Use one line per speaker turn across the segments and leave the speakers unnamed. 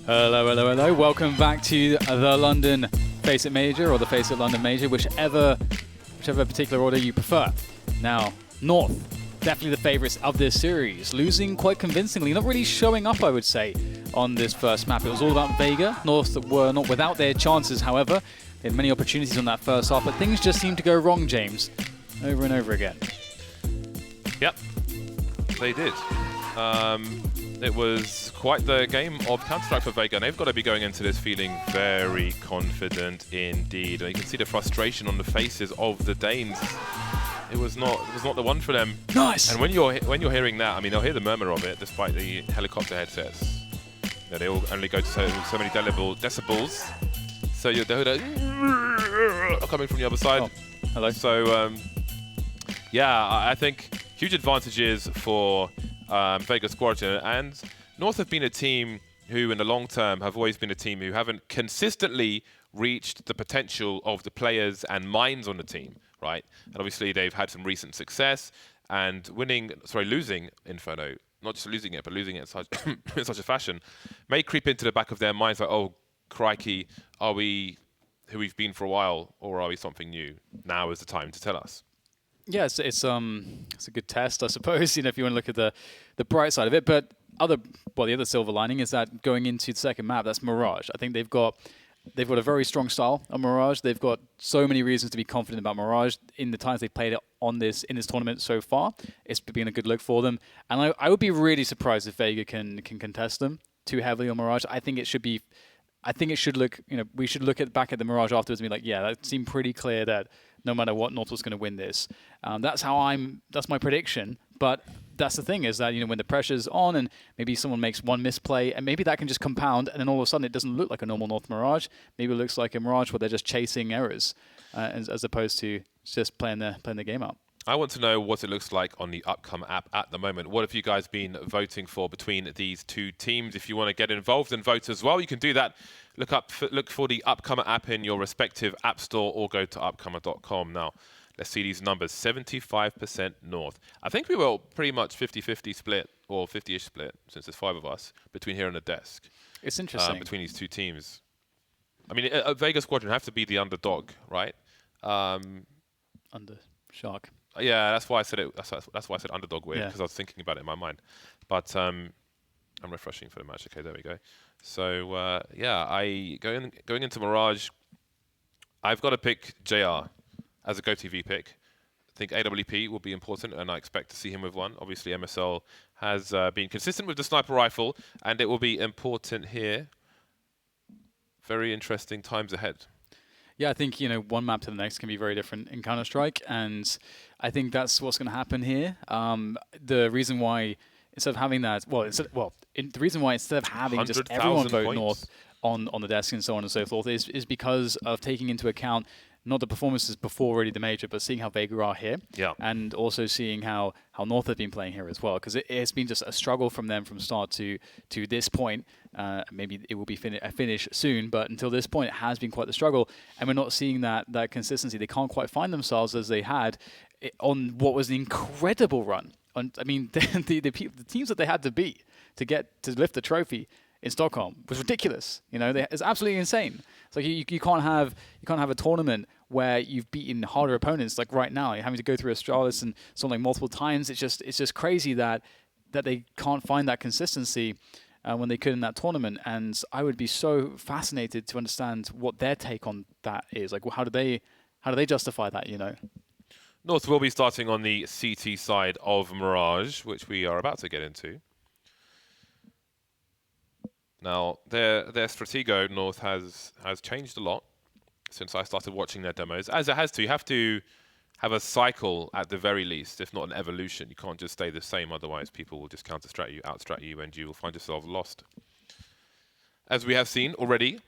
Hello, hello, hello. Welcome back to the London FACEIT Major, or the FACEIT London Major, whichever particular order you prefer. Now, North, definitely the favourites of this series, losing quite convincingly, not really showing up, I would say, on this first map. It was all about Vega. North were not without their chances, however. They had many opportunities on that first half, but things just seemed to go wrong, James, over and over again.
Yep, they did. It was quite the game of Counter-Strike for Vega, and they've got to be going into this feeling very confident indeed. And you can see the frustration on the faces of the Danes. It was not the one for them.
Nice.
And when you're hearing that, I mean, they'll hear the murmur of it, despite the helicopter headsets. You know, they all only go to so many decibels. So you're coming from the other side.
Oh, hello.
So yeah, I think huge advantages for Vega Squadron, and North have been a team who in the long term have always been a team who haven't consistently reached the potential of the players and minds on the team, right? And obviously they've had some recent success, and losing Inferno, not just losing it, but losing it in such, in such a fashion, may creep into the back of their minds like, oh, crikey, are we who we've been for a while, or are we something new? Now is the time to tell us.
Yeah, it's a good test, I suppose. You know, if you want to look at the bright side of it. But the other silver lining is that going into the second map, that's Mirage. I think they've got a very strong style on Mirage. They've got so many reasons to be confident about Mirage in the times they've played it in this tournament so far. It's been a good look for them, and I would be really surprised if Vega can contest them too heavily on Mirage. I think it should look. You know, we should look back at the Mirage afterwards and be like, yeah, that seemed pretty clear that no matter what, North was going to win this. That's my prediction. But that's the thing, is that, you know, when the pressure's on and maybe someone makes one misplay, and maybe that can just compound, and then all of a sudden it doesn't look like a normal North Mirage. Maybe it looks like a Mirage where they're just chasing errors, as opposed to just playing the game out.
I want to know what it looks like on the Upcome app at the moment. What have you guys been voting for between these two teams? If you want to get involved and vote as well, you can do that. Look for the Upcomer app in your respective app store, or go to upcomer.com. Now, let's see these numbers. 75% North. I think we were pretty much 50-50 split, or 50-ish split, since there's 5 of us, between here and the desk.
It's interesting.
Between these two teams. I mean, Vega Squadron have to be the underdog, right?
Under Shark.
Yeah, that's why I said it. That's why I said underdog weird, because
Yeah.
I was thinking about it in my mind. But I'm refreshing for the match. Okay, there we go. So yeah, going into Mirage, I've got to pick JR as a GoTV pick. I think AWP will be important, and I expect to see him with one. Obviously, MSL has been consistent with the sniper rifle, and it will be important here. Very interesting times ahead.
Yeah, I think, you know, one map to the next can be very different in Counter-Strike, and I think that's what's going to happen here. The reason why instead of having that, the reason why instead of having just everyone vote
points
North on the desk and so on and so forth is because of taking into account not the performances before really the major, but seeing how Vega are here,
yeah,
and also seeing how North have been playing here as well, because it's been just a struggle from them from start to this point. Maybe it will be a finish soon, but until this point, it has been quite the struggle, and we're not seeing that consistency. They can't quite find themselves as they had on what was an incredible run. I mean, the teams that they had to beat to lift the trophy in Stockholm was ridiculous. You know, it's absolutely insane. It's like you can't have a tournament where you've beaten harder opponents like right now. You're having to go through Astralis and something multiple times. It's just crazy that they can't find that consistency when they could in that tournament. And I would be so fascinated to understand what their take on that is. Like, how do they justify that? You know.
North will be starting on the CT side of Mirage, which we are about to get into. Now, their Stratego, North, has changed a lot since I started watching their demos, as it has to. You have to have a cycle at the very least, if not an evolution. You can't just stay the same, otherwise people will just counter-strat you, out-strat you, and you will find yourself lost. As we have seen already,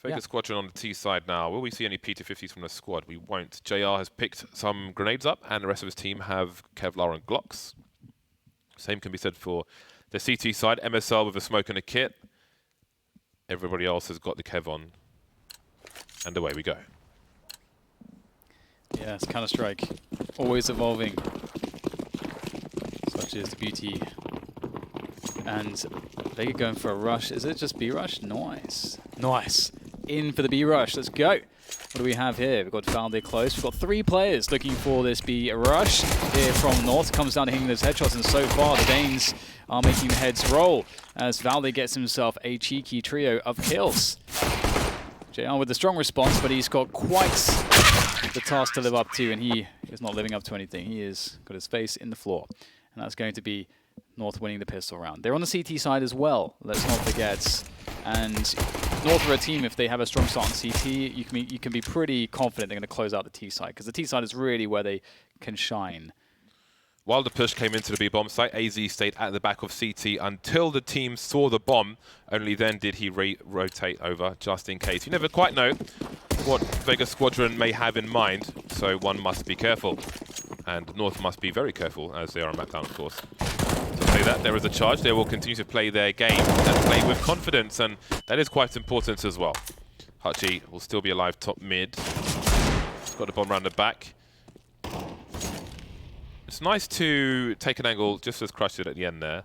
Vega Squadron on the T side now. Will we see any P250s from the squad? We won't. JR has picked some grenades up, and the rest of his team have Kevlar and Glocks. Same can be said for the CT side. MSL with a smoke and a kit. Everybody else has got the Kev on. And away we go.
Yes, Counter-Strike. Always evolving. Such is the beauty And Vega going for a rush. Is it just B rush? Nice. Nice. In for the B rush. Let's go. What do we have here? We've got Valde close. We've got 3 players looking for this B rush here from North. Comes down to hitting those headshots, and so far the Danes are making the heads roll as Valde gets himself a cheeky trio of kills. JR with a strong response, but he's got quite the task to live up to, and he is not living up to anything. He has got his face in the floor, and that's going to be North winning the pistol round. They're on the CT side as well, let's not forget. And North are a team, if they have a strong start on CT, you can be pretty confident they're going to close out the T side, because the T side is really where they can shine.
While the push came into the B bomb site, AZ stayed at the back of CT until the team saw the bomb. Only then did he rotate over, just in case. You never quite know what Vega Squadron may have in mind, so one must be careful. And North must be very careful, as they are on map down, of course. To say that, there is a charge. They will continue to play their game and play with confidence, and that is quite important as well. Hutchie will still be alive top mid. He's got the bomb round the back. It's nice to take an angle, just as Crush did at the end there,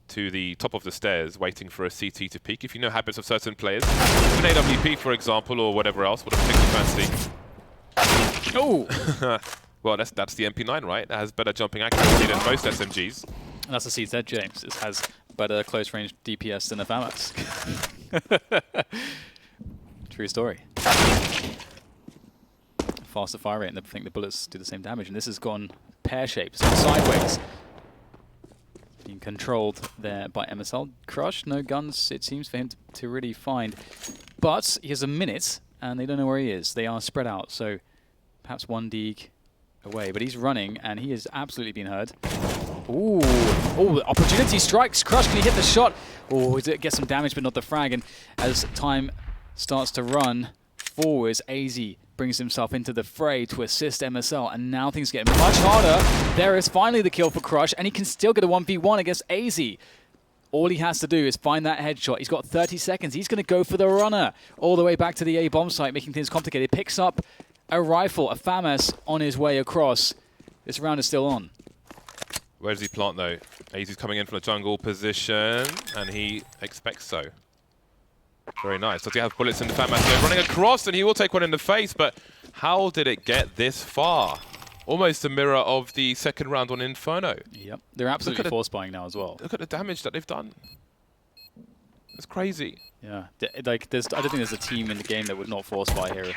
to the top of the stairs, waiting for a CT to peek. If you know habits of certain players, an AWP, for example, or whatever else, what a particular fancy.
Oh!
Well, that's the MP9, right? That has better jumping accuracy than most SMGs.
And that's the CZ, James. It has better close-range DPS than a FAMAS. True story. Faster fire rate, and I think the bullets do the same damage. And this has gone pear-shaped, so sideways. Being controlled there by MSL. Crush, no guns, it seems, for him to really find. But he has a minute, and they don't know where he is. They are spread out, so perhaps one Deeg away. But he's running, and he has absolutely been heard. Ooh, oh, opportunity strikes. Crush, can he hit the shot? Oh, he gets some damage, but not the frag. And as time starts to run forwards, AZ brings himself into the fray to assist MSL, and now things get much harder. There is finally the kill for Crush, and he can still get a 1v1 against AZ. All he has to do is find that headshot. He's got 30 seconds. He's going to go for the runner all the way back to the A bomb site, making things complicated. Picks up a rifle, a FAMAS, on his way across. This round is still on.
Where does he plant, though? AZ's coming in from the jungle position, and he expects so. Very nice. Does he have bullets in the FAMAS? So running across, and he will take one in the face, but how did it get this far? Almost a mirror of the second round on Inferno. Yep.
They're absolutely force buying now as well.
Look at the damage that they've done. It's crazy.
Yeah. Like, I don't think there's a team in the game that would not force buy here.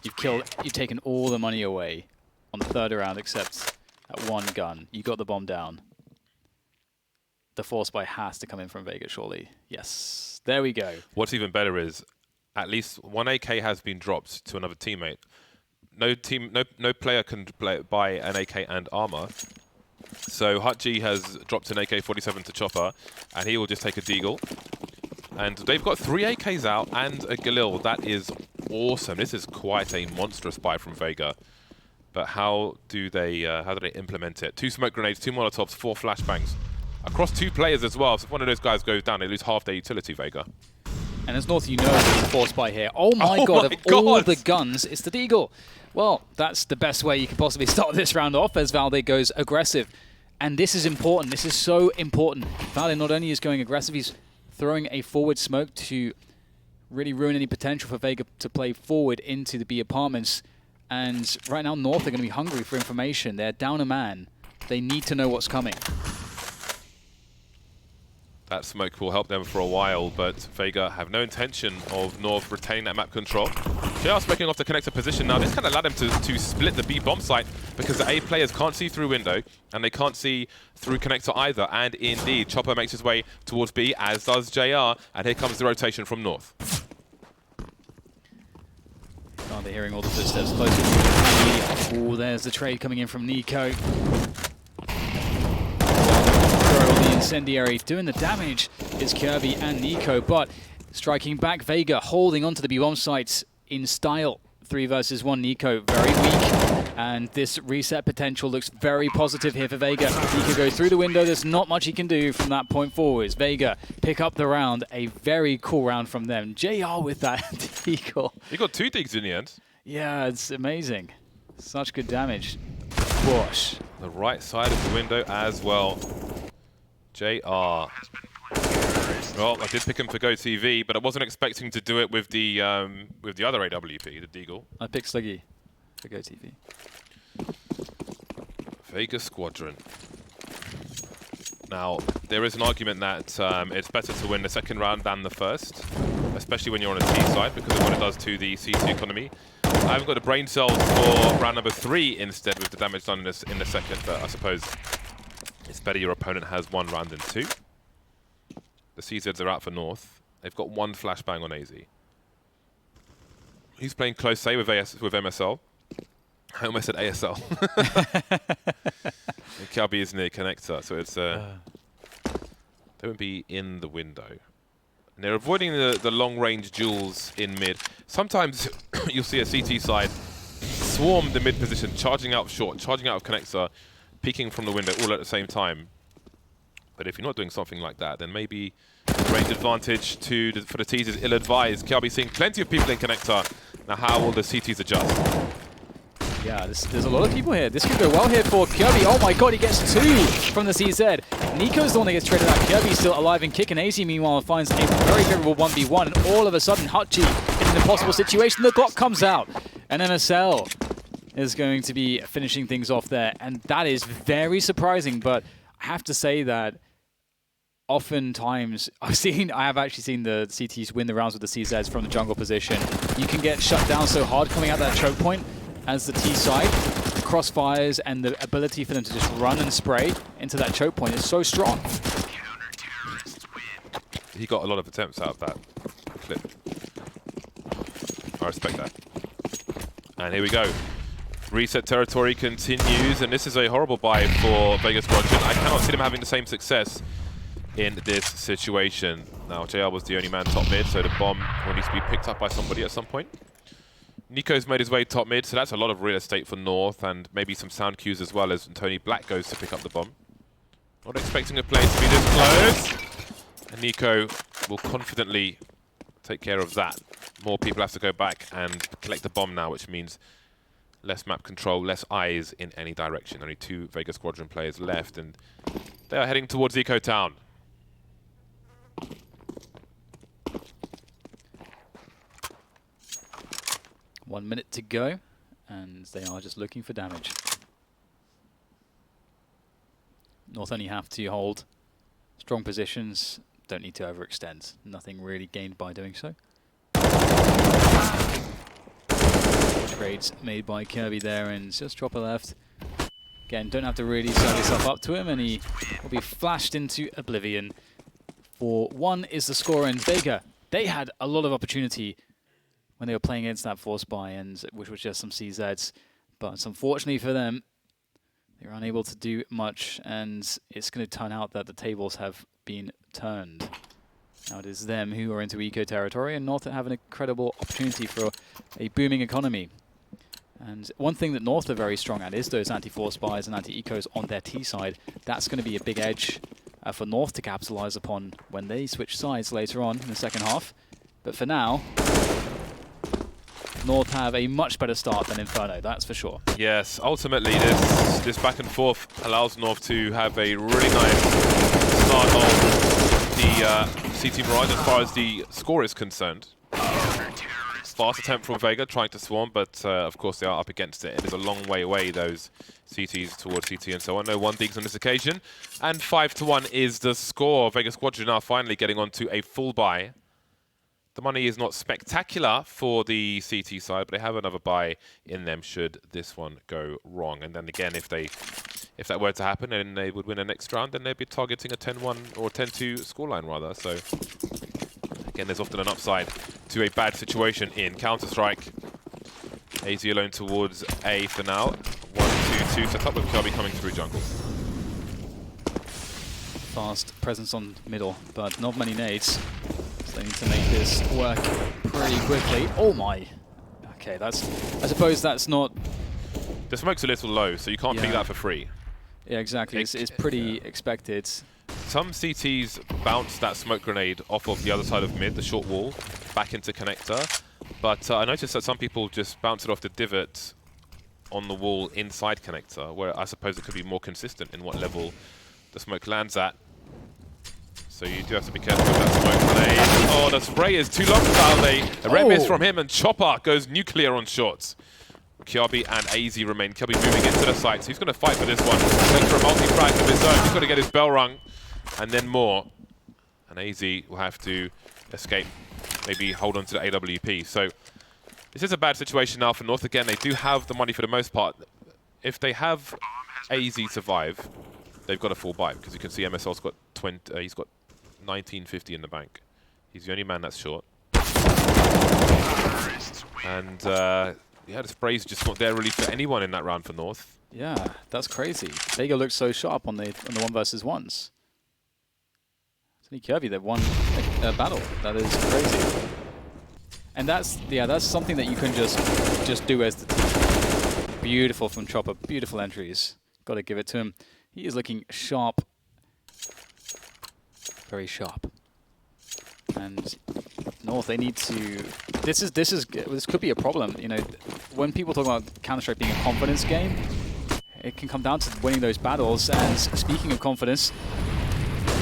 You've taken all the money away on the third round except that one gun. You got the bomb down. The force buy has to come in from Vega, surely. Yes. There we go.
What's even better is at least one AK has been dropped to another teammate. No player can buy an AK and armor. So Hutchie has dropped an AK-47 to Chopper, and he will just take a deagle. And they've got 3 AKs out and a Galil. That is awesome. This is quite a monstrous buy from Vega. But how do they implement it? 2 smoke grenades, 2 molotovs, 4 flashbangs. Across 2 players as well. So if one of those guys goes down, they lose half their utility, Vega.
And as North, you know there's a force buy here. Oh my god, of all the guns, it's the Deagle. Well, that's the best way you could possibly start this round off as Valde goes aggressive. And this is important. This is so important. Valde not only is going aggressive, he's throwing a forward smoke to really ruin any potential for Vega to play forward into the B apartments. And right now, North are going to be hungry for information. They're down a man. They need to know what's coming.
That smoke will help them for a while, but Vega have no intention of North retaining that map control. JR smoking off the connector position now. This kind of allowed him to split the B bomb site because the A players can't see through window and they can't see through connector either. And indeed, Chopper makes his way towards B, as does JR. And here comes the rotation from North.
Oh, they're hearing all the footsteps closer. Oh, there's the trade coming in from Nico. Incendiary doing the damage is Kirby and Nico, but striking back Vega, holding onto the B-bomb sites in style. 3 versus 1, Nico very weak, and this reset potential looks very positive here for Vega. Nico goes through the window, there's not much he can do from that point forwards. Vega pick up the round, a very cool round from them. JR with that eagle.
He got 2 digs in the end.
Yeah, it's amazing. Such good damage. Whoosh.
The right side of the window as well. JR. Well, I did pick him for Go TV, but I wasn't expecting to do it with the other AWP, the Deagle.
I picked Sluggy for Go TV.
Vega Squadron. Now, there is an argument that it's better to win the second round than the first, especially when you're on a T side, because of what it does to the CT economy. I haven't got the brain cells for round number 3 instead with the damage done in the second, but I suppose it's better your opponent has 1 round than 2. The CZs are out for North. They've got 1 flashbang on AZ. He's playing close say with MSL. I almost said ASL. Kelby is near connector, so it's they won't be in the window. And they're avoiding the long-range duels in mid. Sometimes you'll see a CT side swarm the mid position, charging out short, charging out of connector, peeking from the window all at the same time. But if you're not doing something like that, then maybe range advantage for the T's is ill-advised. Kelby seeing plenty of people in connector. Now how will the CTs adjust?
Yeah, there's a lot of people here. This could go well here for Kirby. Oh my god, he gets 2 from the CZ. Nico's the one that gets traded out. Kirby's still alive and kicking. AZ, meanwhile, finds a very favorable 1v1. And all of a sudden, Hutchie in an impossible situation. The Glock comes out. And MSL is going to be finishing things off there. And that is very surprising. But I have to say that oftentimes, I have actually seen the CTs win the rounds with the CZs from the jungle position. You can get shut down so hard coming out that choke point. As the T side, the crossfires and the ability for them to just run and spray into that choke point is so strong.
He got a lot of attempts out of that clip. I respect that. And here we go. Reset territory continues, and this is a horrible buy for Vega Squadron. I cannot see them having the same success in this situation. Now, JR was the only man top mid, so the bomb will need to be picked up by somebody at some point. Nico's made his way top mid, so that's a lot of real estate for North, and maybe some sound cues as well as Tony Black goes to pick up the bomb. Not expecting a play to be this close. And Nico will confidently take care of that. More people have to go back and collect the bomb now, which means less map control, less eyes in any direction. Only 2 Vega Squadron players left, and they are heading towards Eco Town.
1 minute to go, and they are just looking for damage. North only have to hold strong positions, don't need to overextend. Nothing really gained by doing so. Trades made by Kirby there, and just drop a left. Again, don't have to really serve yourself up to him, and he will be flashed into oblivion. 4-1 is the score, and Vega, they had a lot of opportunity when they were playing against that force buy, and which was just some CZs. But unfortunately for them, they were unable to do much, and it's going to turn out that the tables have been turned. Now it is them who are into eco territory, and North have an incredible opportunity for a booming economy. And one thing that North are very strong at is those anti-force buys and anti-ecos on their T side. That's going to be a big edge for North to capitalize upon when they switch sides later on in the second half. But for now, North have a much better start than Inferno, that's for sure.
Yes, ultimately this back and forth allows North to have a really nice start of the CT Mirage as far as the score is concerned. Fast attempt from Vega trying to swarm, but of course they are up against it. It is a long way away, those CTs towards CT and so on. No 1 digs on this occasion. And 5-1 is the score. Vega Squadron are finally getting onto a full buy. The money is not spectacular for the CT side, but they have another buy in them should this one go wrong. And then again, if that were to happen and they would win the next round, then they'd be targeting a 10-1 or 10-2 scoreline rather. So again, there's often an upside to a bad situation in Counter-Strike. AZ alone towards A for now. 1-2-2 set up with Kirby coming through jungle.
Fast presence on middle, but not many nades. So they need to make this work pretty quickly. Oh my! Okay, I suppose that's not...
The smoke's a little low, so you can't pick that for free.
Yeah, exactly. It's pretty expected.
Some CTs bounce that smoke grenade off of the other side of mid, the short wall, back into connector. But I noticed that some people just bounce it off the divot on the wall inside connector, where I suppose it could be more consistent in what level the smoke lands at. So you do have to be careful with that smoke grenade. Oh, the spray is too long for Valde. A red miss from him, and Chopper goes nuclear on shots. Kiabi and AZ remain. Kiabi moving into the site, so he's going to fight for this one. Going for a multi-frag of his own. He's got to get his bell rung, and then more. And AZ will have to escape, maybe hold on to the AWP. So this is a bad situation now for North. Again, they do have the money for the most part. If they have AZ survive, they've got a full buy, because you can see MSL's got 20. He's got 1950 in the bank. He's the only man that's short. And yeah, the spray's just not there really for anyone in that round for North.
Yeah, that's crazy. Vega looks so sharp on the 1v1s. It's only Kirby that won a battle. That is crazy. And that's something that you can just do as the team. Beautiful from Chopper. Beautiful entries. Got to give it to him. He is looking sharp. Very sharp. And North, they need to. This could be a problem. You know, when people talk about Counter-Strike being a confidence game, it can come down to winning those battles. And speaking of confidence,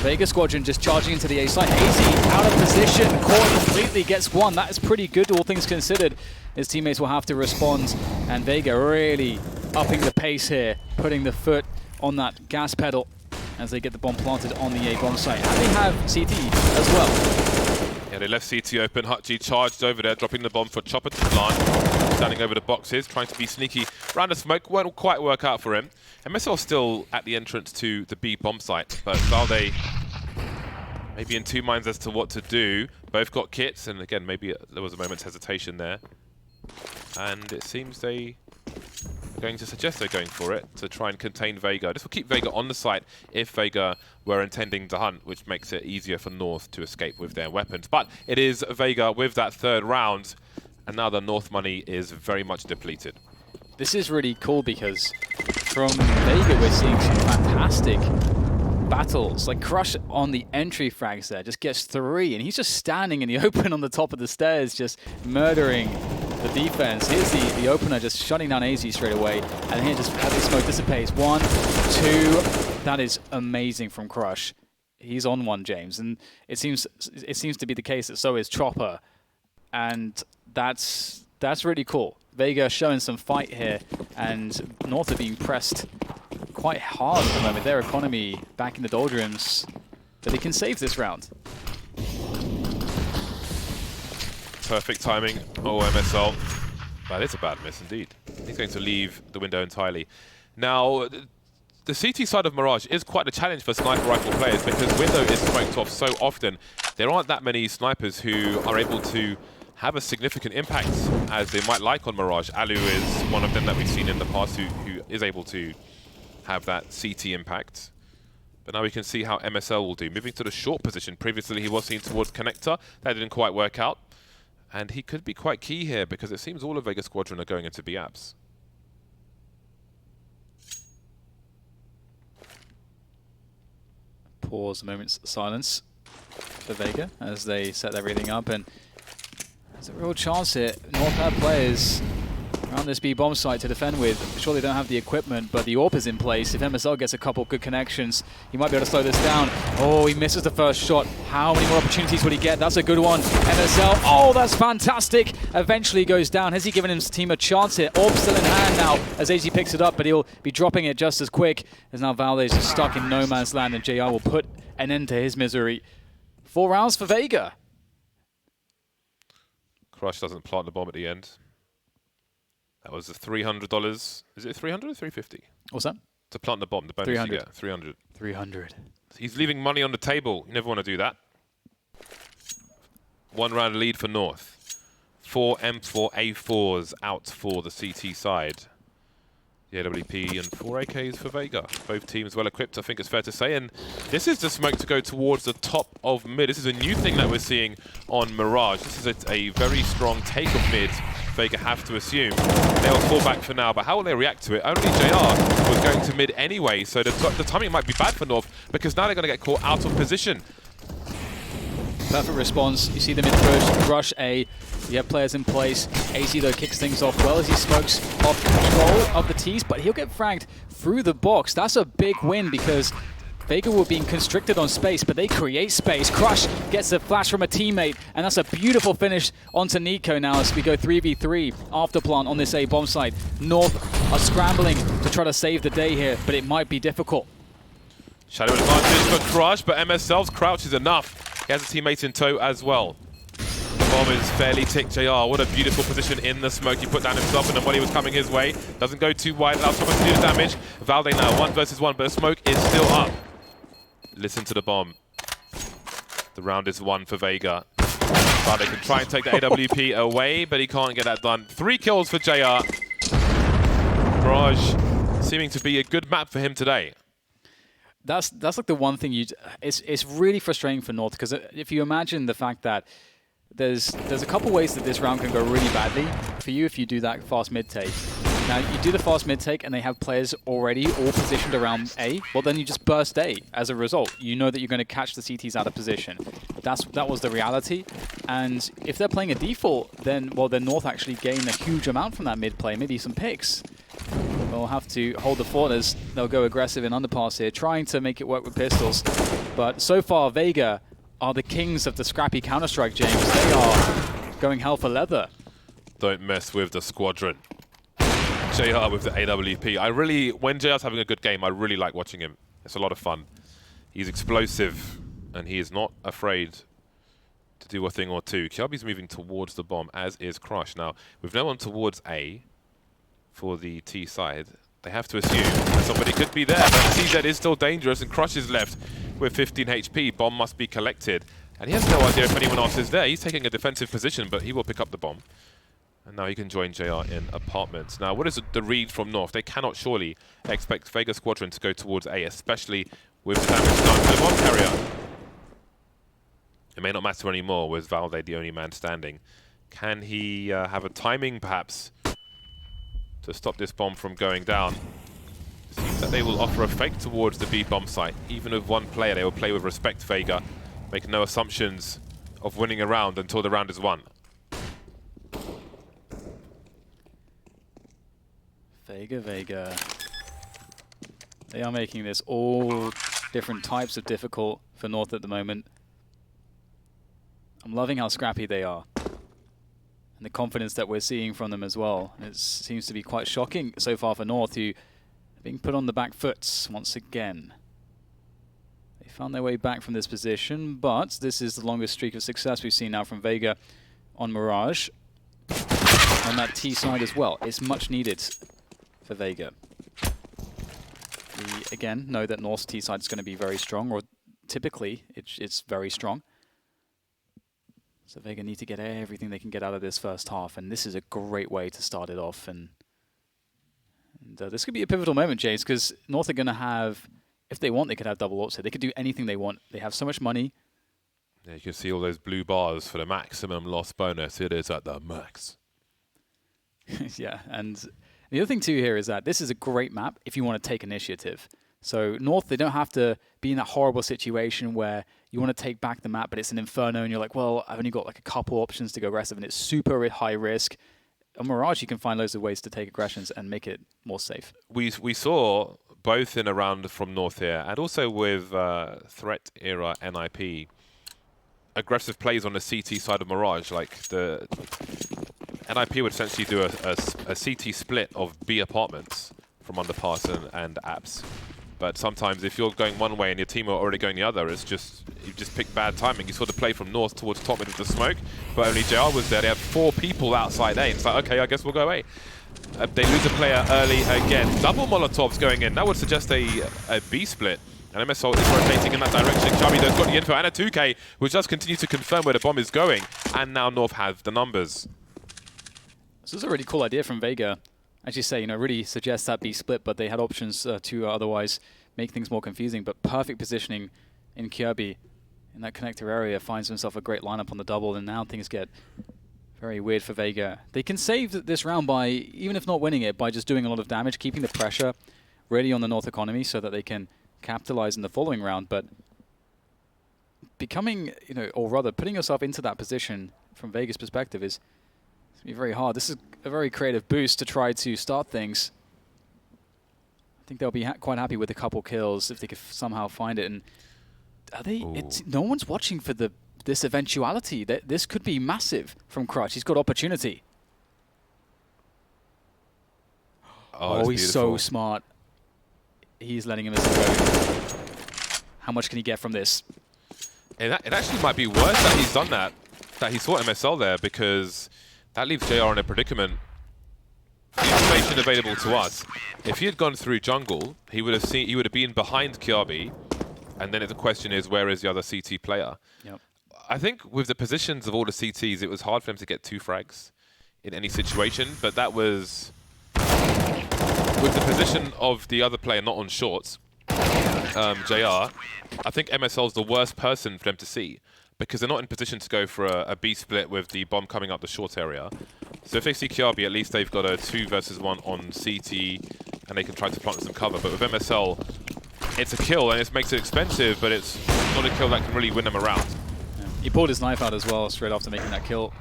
Vega Squadron just charging into the A side. AZ out of position, caught completely, gets one. That is pretty good, all things considered. His teammates will have to respond, and Vega really upping the pace here, putting the foot on that gas pedal as they get the bomb planted on the A bomb site. And they have CT as well.
Yeah, they left CT open. Hutchie charged over there, dropping the bomb for Chopper to plant. Standing over the boxes, trying to be sneaky. Round of smoke won't quite work out for him. MSL still at the entrance to the B bomb site, but Valde maybe in two minds as to what to do. Both got kits, and again, maybe there was a moment's hesitation there. And it seems they are going to suggest they're going for it to try and contain Vega. This will keep Vega on the site if Vega were intending to hunt, which makes it easier for North to escape with their weapons. But it is Vega with that third round, and now the North money is very much depleted.
This is really cool because from Vega we're seeing some fantastic battles. Like Crush on the entry frags there, just gets 3, and he's just standing in the open on the top of the stairs, just murdering the defense. Here's the opener just shutting down AZ straight away, and here just as the smoke dissipates. 1, 2, that is amazing from Crush. He's on one, James, and it seems to be the case that so is Chopper, and that's really cool. Vega showing some fight here, and North are being pressed quite hard at the moment. Their economy back in the doldrums, but they can save this round.
Perfect timing. Oh, MSL. That is a bad miss indeed. He's going to leave the window entirely. Now, the CT side of Mirage is quite a challenge for sniper rifle players because window is smoked off so often. There aren't that many snipers who are able to have a significant impact as they might like on Mirage. Alu is one of them that we've seen in the past who is able to have that CT impact. But now we can see how MSL will do. Moving to the short position. Previously he was seen towards connector. That didn't quite work out. And he could be quite key here because it seems all of Vega Squadron are going into B apps.
Pause, a moment's silence for Vega as they set everything up, and there's a real chance here. North have players around this B bomb site to defend with. Sure, they don't have the equipment, but the AWP is in place. If MSL gets a couple good connections, he might be able to slow this down. Oh, he misses the first shot. How many more opportunities would he get? That's a good one. MSL, oh, that's fantastic. Eventually goes down. Has he given his team a chance here? AWP still in hand now as AZ picks it up, but he'll be dropping it just as quick as now Valde's just stuck in no man's land, and JR will put an end to his misery. 4 rounds for Vega.
Crush doesn't plant the bomb at the end. That was the $300. Is it 300 or 350?
What's that?
To plant the bomb, the bonus
300.
you get. 300.
300.
He's leaving money on the table. You never want to do that. 1 round lead for North. 4 M4 A4s out for the CT side. The AWP and 4 AKs for Vega. Both teams well equipped, I think it's fair to say. And this is the smoke to go towards the top of mid. This is a new thing that we're seeing on Mirage. This is a very strong take of mid. Vega have to assume. They'll fall back for now, but how will they react to it? Only JR was going to mid anyway, so the timing might be bad for North because now they're going to get caught out of position.
Perfect response. You see the mid-push, rush A. You have players in place. AZ though kicks things off well as he smokes off control of the T's, but he'll get fragged through the box. That's a big win because Vega were being constricted on space, but they create space. Crush gets a flash from a teammate, and that's a beautiful finish onto Nico now as we go 3v3 after plant on this A bomb site. North are scrambling to try to save the day here, but it might be difficult.
Shadow advantage for Crush, but MSL's crouch is enough. He has a teammate in tow as well. The bomb is fairly ticked. JR, what a beautiful position in the smoke. He put down himself, and the volley was coming his way. Doesn't go too wide, allows someone to do the damage. Valde now, 1 versus 1, but the smoke is still up. Listen to the bomb. The round is won for Vega. Valde can try and take the AWP away, but he can't get that done. 3 kills for JR. Mirage seeming to be a good map for him today.
That's like the one thing it's really frustrating for North, because if you imagine the fact that there's a couple ways that this round can go really badly for you if you do that fast mid take. Now you do the fast mid take and they have players already all positioned around A, well then you just burst A as a result. You know that you're going to catch the CTs out of position. That was the reality. And if they're playing a default, then North actually gain a huge amount from that mid play, maybe some picks. They'll have to hold the fort as they'll go aggressive in underpass here, trying to make it work with pistols. But so far, Vega are the kings of the scrappy Counter-Strike, James. They are going hell for leather.
Don't mess with the squadron. JR with the AWP. When JR's having a good game, I really like watching him. It's a lot of fun. He's explosive, and he is not afraid to do a thing or two. Kirby's moving towards the bomb, as is Crush. Now, with no one towards A for the T side, they have to assume that somebody could be there, but CZ is still dangerous, and Crush is left with 15 HP. Bomb must be collected, and he has no idea if anyone else is there. He's taking a defensive position, but he will pick up the bomb. And now he can join JR in apartments. Now, what is the read from North? They cannot surely expect Vega Squadron to go towards A, especially with the damage done to the bomb carrier. It may not matter anymore with Valde the only man standing. Can he have a timing, perhaps, to stop this bomb from going down? Seems that they will offer a fake towards the B bomb site. Even with one player, they will play with respect Vega, make no assumptions of winning a round until the round is won.
Vega. They are making this all different types of difficult for North at the moment. I'm loving how scrappy they are. And the confidence that we're seeing from them as well. It seems to be quite shocking so far for North, who are being put on the back foot once again. They found their way back from this position, but this is the longest streak of success we've seen now from Vega on Mirage. On that T side as well. It's much needed for Vega. We, again, know that North's T side is going to be very strong, or typically it's very strong. So Vega need to get everything they can get out of this first half, and this is a great way to start it off. And this could be a pivotal moment, James, because North are going to have, if they want, they could have double ops here. They could do anything they want. They have so much money.
Yeah, you can see all those blue bars for the maximum loss bonus. It is at the max.
Yeah, and the other thing too here is that this is a great map if you want to take initiative. So North, they don't have to be in that horrible situation where you want to take back the map, but it's an Inferno and you're like, well, I've only got like a couple options to go aggressive and it's super high risk. On Mirage, you can find loads of ways to take aggressions and make it more safe.
We saw both in a round from North here and also with Threat Era NIP, aggressive plays on the CT side of Mirage. Like the NIP would essentially do a CT split of B apartments from underpass and apps. But sometimes if you're going one way and your team are already going the other, it's just, you just pick bad timing. You saw the play from North towards top mid with the smoke, but only JR was there. They had 4 people outside A. It's like, okay, I guess we'll go A. They lose a player early again. Double Molotovs going in. That would suggest a B split. And MSL is rotating in that direction. Chubby has got the info and a 2K, which does continue to confirm where the bomb is going. And now North have the numbers.
This is a really cool idea from Vega. As you say, really suggests that B split, but they had options to otherwise make things more confusing. But perfect positioning in Kirby in that connector area, finds himself a great lineup on the double, and now things get very weird for Vega. They can save this round by, even if not winning it, by just doing a lot of damage, keeping the pressure really on the North economy so that they can capitalize in the following round. But becoming, or rather putting yourself into that position from Vega's perspective is going to be very hard. This is a very creative boost to try to start things. think they'll be quite happy with a couple kills if they could somehow find it. And are they? No one's watching for this eventuality. This could be massive from Crutch. He's got opportunity. Oh, he's so smart. He's letting him go. How much can he get from this?
And it actually might be worse that he's done that he saw MSL there, because that leaves JR in a predicament. The information available to us, if he had gone through jungle, he would have been behind Kiabi, and then the question is, where is the other CT player?
Yep.
I think with the positions of all the CTs, it was hard for them to get 2 frags in any situation, but that was with the position of the other player not on shorts, JR. I think MSL's the worst person for them to see, because they're not in position to go for a B split with the bomb coming up the short area. So if they see Kiabi, at least they've got a 2 versus 1 on CT, and they can try to plant some cover. But with MSL, it's a kill, and it makes it expensive, but it's not a kill that can really win them around.
Yeah. He pulled his knife out as well straight after making that kill.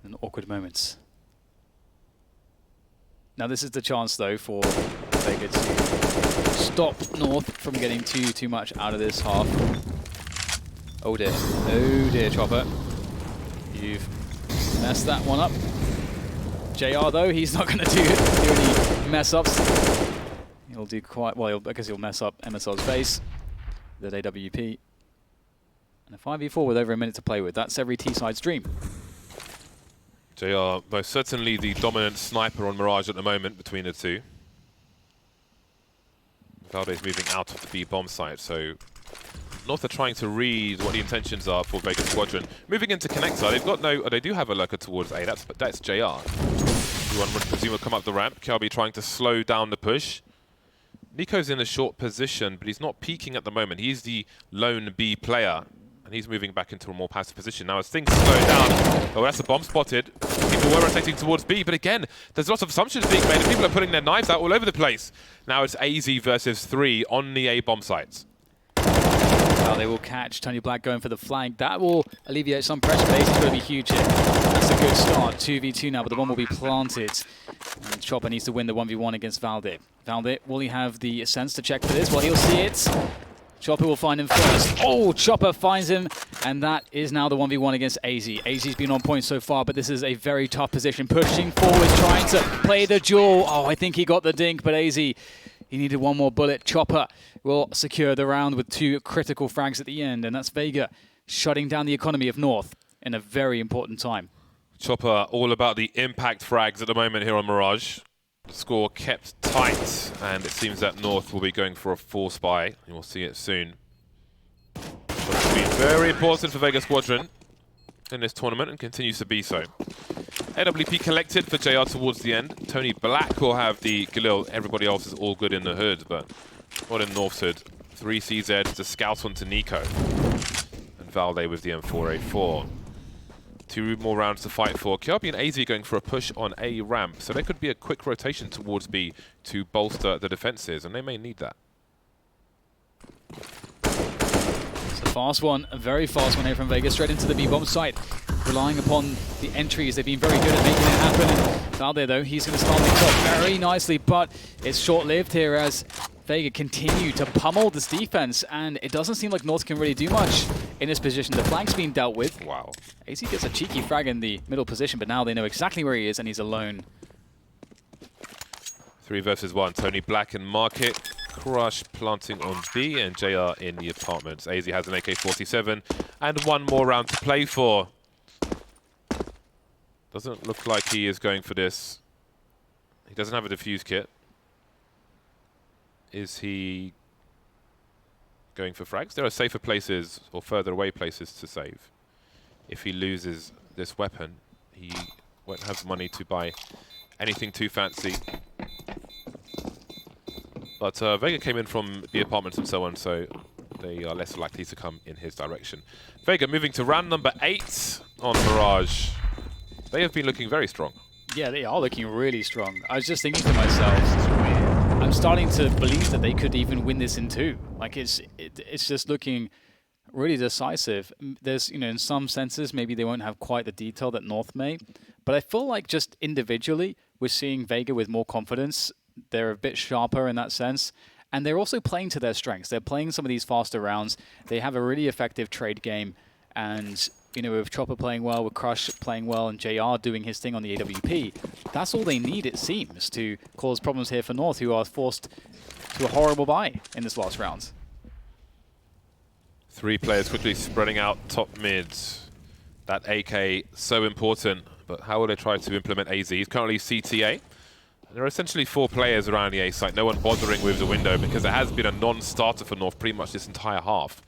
In awkward moments. Now this is the chance, though, for Vega to stop North from getting too much out of this half. Oh dear, Chopper. You've messed that one up. JR, though, he's not going to do any mess-ups. He'll do quite well. I guess he'll mess up MSL's base, the AWP. And a 5v4 with over a minute to play with. That's every T-side's dream.
JR, most certainly the dominant sniper on Mirage at the moment between the two. Valde's moving out of the B bomb site, so North are trying to read what the intentions are for Vega Squadron. Moving into connector, they've got no. They do have a lurker towards A. That's JR. One would presume will come up the ramp. Kiabi trying to slow down the push. Nico's in a short position, but he's not peeking at the moment. He's the lone B player, and he's moving back into a more passive position. Now as things slow down, oh, that's a bomb spotted. People were rotating towards B, but again, there's lots of assumptions being made, and people are putting their knives out all over the place. Now it's AZ versus 3 on the A bomb sites.
Now they will catch Tony Black going for the flank. That will alleviate some pressure. Base is going to be huge here. That's a good start. 2v2 now, but the bomb will be planted. And Chopper needs to win the 1v1 against Valde. Valde, will he have the sense to check for this? Well, he'll see it. Chopper will find him first. Oh, Chopper finds him, and that is now the 1v1 against AZ. AZ's been on point so far, but this is a very tough position. Pushing forward, trying to play the duel. Oh, I think he got the dink, but AZ, he needed one more bullet. Chopper will secure the round with 2 critical frags at the end, and that's Vega shutting down the economy of North in a very important time.
Chopper all about the impact frags at the moment here on Mirage. The score kept tight, and it seems that North will be going for a 4 spy, and we'll see it soon. It's been very important for Vega Squadron in this tournament, and continues to be so. AWP collected for JR towards the end. Tony Black will have the Galil. Everybody else is all good in the hood, but not in North's hood. 3 CZ to scout onto Nico. And Valde with the M4A4. 2 more rounds to fight for. Kiabi and AZ going for a push on A ramp, so there could be a quick rotation towards B to bolster the defenses, and they may need that.
It's a fast one, a very fast one here from Vegas, straight into the B-bomb site. Relying upon the entries, they've been very good at making it happen. And Valde, though, he's going to start things off very nicely, but it's short-lived here as Vega continue to pummel this defense, and it doesn't seem like North can really do much in this position. The flank's being dealt with.
Wow.
AZ gets a cheeky frag in the middle position, but now they know exactly where he is, and he's alone.
3 versus 1. Tony Black and Market. Crush planting on B, and JR in the apartments. AZ has an AK-47, and 1 more round to play for. Doesn't look like he is going for this. He doesn't have a defuse kit. Is he going for frags? There are safer places or further away places to save. If he loses this weapon, he won't have money to buy anything too fancy. But Vega came in from the apartments and so on, so they are less likely to come in his direction. Vega moving to round number 8 on Mirage. They have been looking very strong.
Yeah, they are looking really strong. I was just thinking to myself, I'm starting to believe that they could even win this in 2. Like it's just looking really decisive. There's, you know, in some senses, maybe they won't have quite the detail that North may, but I feel like just individually, we're seeing Vega with more confidence They're a bit sharper in that sense. And they're also playing to their strengths. They're playing some of these faster rounds. They have a really effective trade game. And, you know, with Chopper playing well, with Crush playing well, and JR doing his thing on the AWP, that's all they need, it seems, to cause problems here for North, who are forced to a horrible bye in this last round.
3 players quickly spreading out top mids. That AK so important, but how will they try to implement AZ? He's currently CTA. There are essentially 4 players around the A site, no one bothering with the window because it has been a non-starter for North pretty much this entire half.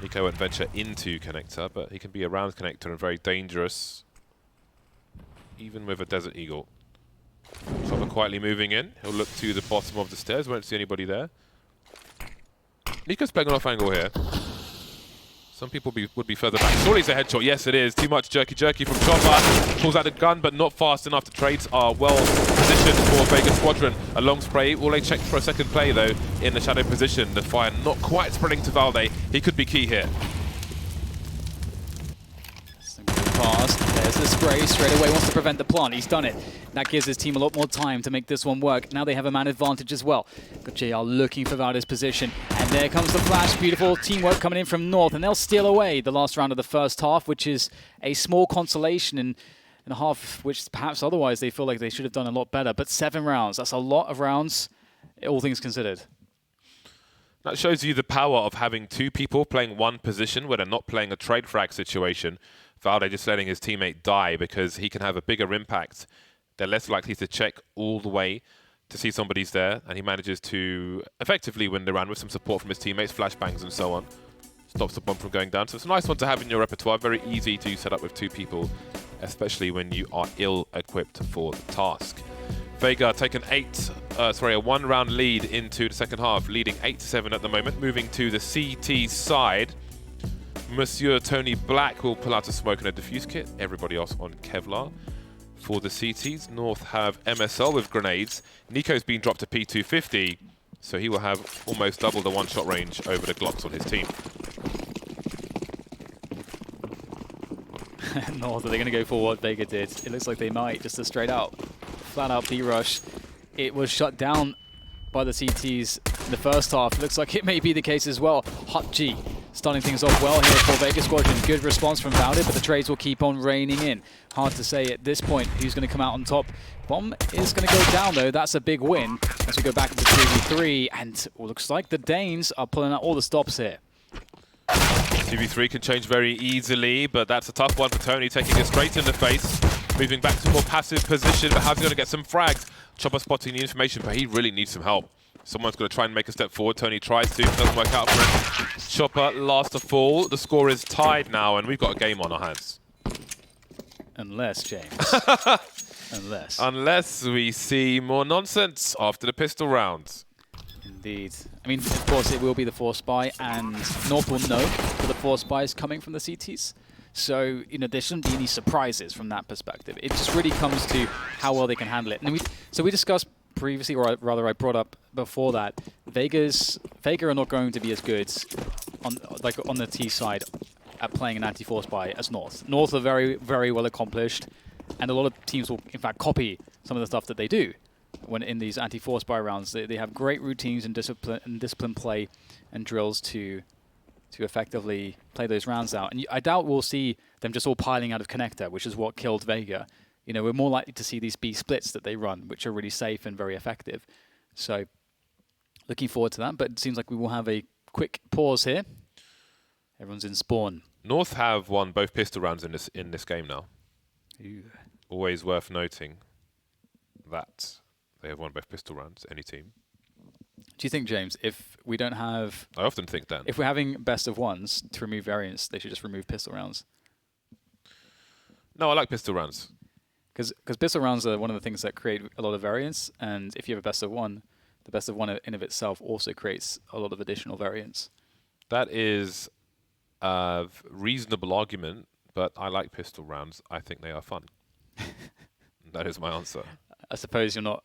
Nico won't venture into connector, but he can be around connector and very dangerous, even with a Desert Eagle. Chopper quietly moving in. He'll look to the bottom of the stairs, won't see anybody there. Nico's playing an off angle here. Some people would be further back. Surely it's a headshot. Yes, it is. Too much jerky from Chopper. Pulls out the gun, but not fast enough. The trades are well positioned for Vega Squadron. A long spray. Will they check for a second play, though, in the shadow position? The fire not quite spreading to Valde. He could be key here.
Fast. There's the spray straight away. Wants to prevent the plant. He's done it. That gives his team a lot more time to make this one work. Now they have a man advantage as well. But JR looking for Valde's position. And there comes the flash. Beautiful teamwork coming in from North. And they'll steal away the last round of the first half, which is a small consolation in a half which perhaps otherwise they feel like they should have done a lot better. But 7 rounds. That's a lot of rounds, all things considered.
That shows you the power of having 2 people playing one position where they're not playing a trade frag situation. Valde just letting his teammate die because he can have a bigger impact. They're less likely to check all the way to see somebody's there, and he manages to effectively win the round with some support from his teammates, flashbangs and so on. Stops the bomb from going down. So it's a nice one to have in your repertoire. Very easy to set up with 2 people, especially when you are ill-equipped for the task. Vega taken a 1-round lead into the second half, leading 8-7 at the moment, moving to the CT side. Monsieur Tony Black will pull out a smoke and a diffuse kit. Everybody else on Kevlar. For the CTs, North have MSL with grenades. Nico's been dropped to P250, so he will have almost double the one-shot range over the Glocks on his team.
North, are they going to go for what Vega did? It looks like they might, just a straight out, flat out B-rush. It was shut down by the CTs in the first half. It looks like it may be the case as well. Hot G starting things off well here for Vega Squadron. Good response from Valde, but the trades will keep on raining in. Hard to say at this point who's going to come out on top. Bomb is going to go down, though. That's a big win as we go back into 2v3. And it looks like the Danes are pulling out all the stops here.
2v3 can change very easily, but that's a tough one for Tony, taking it straight in the face. Moving back to a more passive position, but how's he going to get some frags? Chopper spotting the information, but he really needs some help. Someone's going to try and make a step forward. Tony tries to, doesn't work out for him. Chopper last to fall. The score is tied now, and we've got a game on our hands.
Unless, James.
Unless we see more nonsense after the pistol rounds.
Indeed. I mean, of course, it will be the force buy, and North will know that the force buy is coming from the CTs. So, you know, there shouldn't be any surprises from that perspective. It just really comes to how well they can handle it. And we discussed previously, or rather I brought up before that, Vega are not going to be as good on the T side at playing an anti-force buy as North. North are very, very well accomplished, and a lot of teams will, in fact, copy some of the stuff that they do when in these anti-force buy rounds. They have great routines and discipline play and drills to effectively play those rounds out. And I doubt we'll see them just all piling out of connector, which is what killed Vega. You know, we're more likely to see these B splits that they run, which are really safe and very effective. So, looking forward to that. But it seems like we will have a quick pause here. Everyone's in spawn.
North have won both pistol rounds in this game now.
Ew.
Always worth noting that they have won both pistol rounds, any team.
Do you think, James, if we don't have...
I often think that.
If we're having best of ones to remove variants, they should just remove pistol rounds?
No, I like pistol rounds.
Because pistol rounds are one of the things that create a lot of variance, and if you have a best of one, the best of one in of itself also creates a lot of additional variance.
That is a reasonable argument, but I like pistol rounds. I think they are fun. That is my answer.
I suppose you're not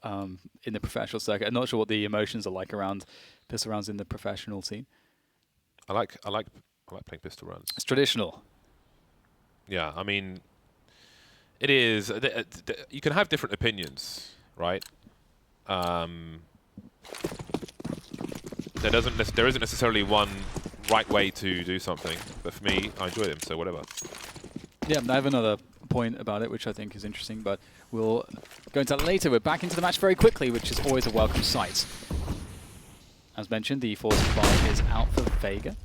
in the professional circuit. I'm not sure what the emotions are like around pistol rounds in the professional scene.
I like playing pistol rounds.
It's traditional.
Yeah, I mean, it is. You can have different opinions. right? There isn't necessarily one right way to do something, but for me, I enjoy them, so whatever.
Yeah, I have another point about it, which I think is interesting, but we'll go into that later. We're back into the match very quickly, which is always a welcome sight. As mentioned, the force supply is out for Vega.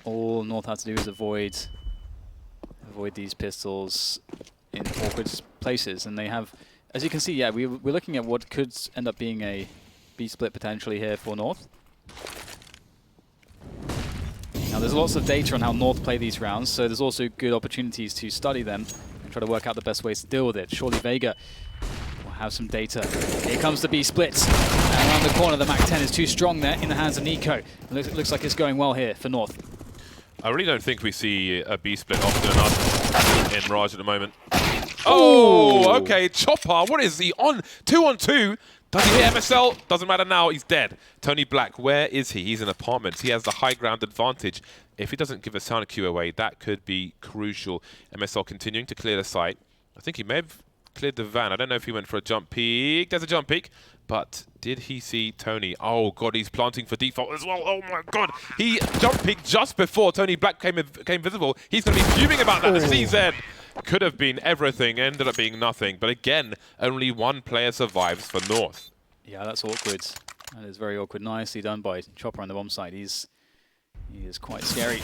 All North has to do is avoid these pistols in awkward places, and they have, as you can see, yeah, we're looking at what could end up being a B split potentially here for North. Now there's lots of data on how North play these rounds, so there's also good opportunities to study them and try to work out the best ways to deal with it. Surely Vega will have some data. Here comes the B splits. And around the corner, the MAC-10 is too strong there in the hands of Nico. It looks like it's going well here for North.
I really don't think we see a B split often enough in Mirage at the moment. Oh, okay, Chopper, what is he on? 2-on-2. Does he hit MSL? Doesn't matter now, he's dead. Tony Black, where is he? He's in apartments. He has the high ground advantage. If he doesn't give a sound cue away, that could be crucial. MSL continuing to clear the site. I think he may have cleared the van. I don't know if he went for a jump peek. There's a jump peek. But did he see Tony? Oh, God, he's planting for default as well. Oh, my God. He jump peeked just before Tony Black became visible. He's going to be fuming about that. The CZ could have been everything, ended up being nothing. But again, only one player survives for North.
Yeah, that's awkward. That is very awkward. Nicely done by Chopper on the bomb side. He is quite scary.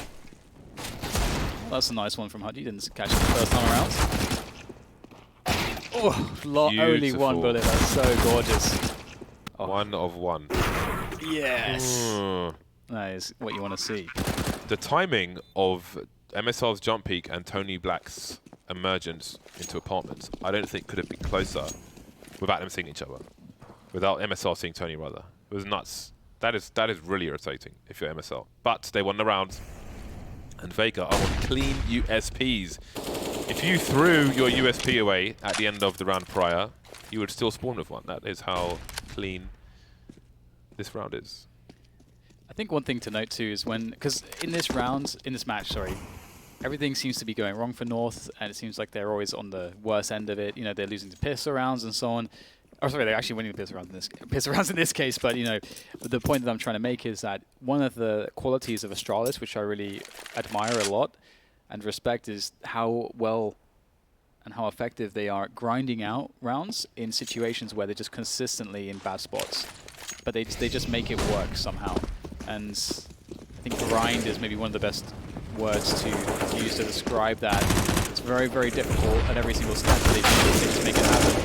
Well, that's a nice one from Hudgy. Didn't catch it the first time around. Oh, only one bullet. That's so gorgeous. Oh.
1 of 1.
Yes. That is what you want to see.
The timing of MSL's jump peak and Tony Black's emergence into apartments, I don't think could have been closer without them seeing each other. Without MSL seeing Tony, rather. It was nuts. That is really irritating if you're MSL. But they won the round. And Vega are on clean USPs. If you threw your USP away at the end of the round prior, you would still spawn with one. That is how clean this round is.
I think one thing to note too is because in this match, everything seems to be going wrong for North, and it seems like they're always on the worst end of it. You know, they're losing to pistol rounds and so on. Oh, sorry, they're actually winning the pistol rounds in this case. But you know, the point that I'm trying to make is that one of the qualities of Astralis, which I really admire a lot and respect, is how well and how effective they are grinding out rounds in situations where they're just consistently in bad spots. But they just make it work somehow. And I think grind is maybe one of the best words to use to describe that. It's very, very difficult at every single step, but they do things to make it happen.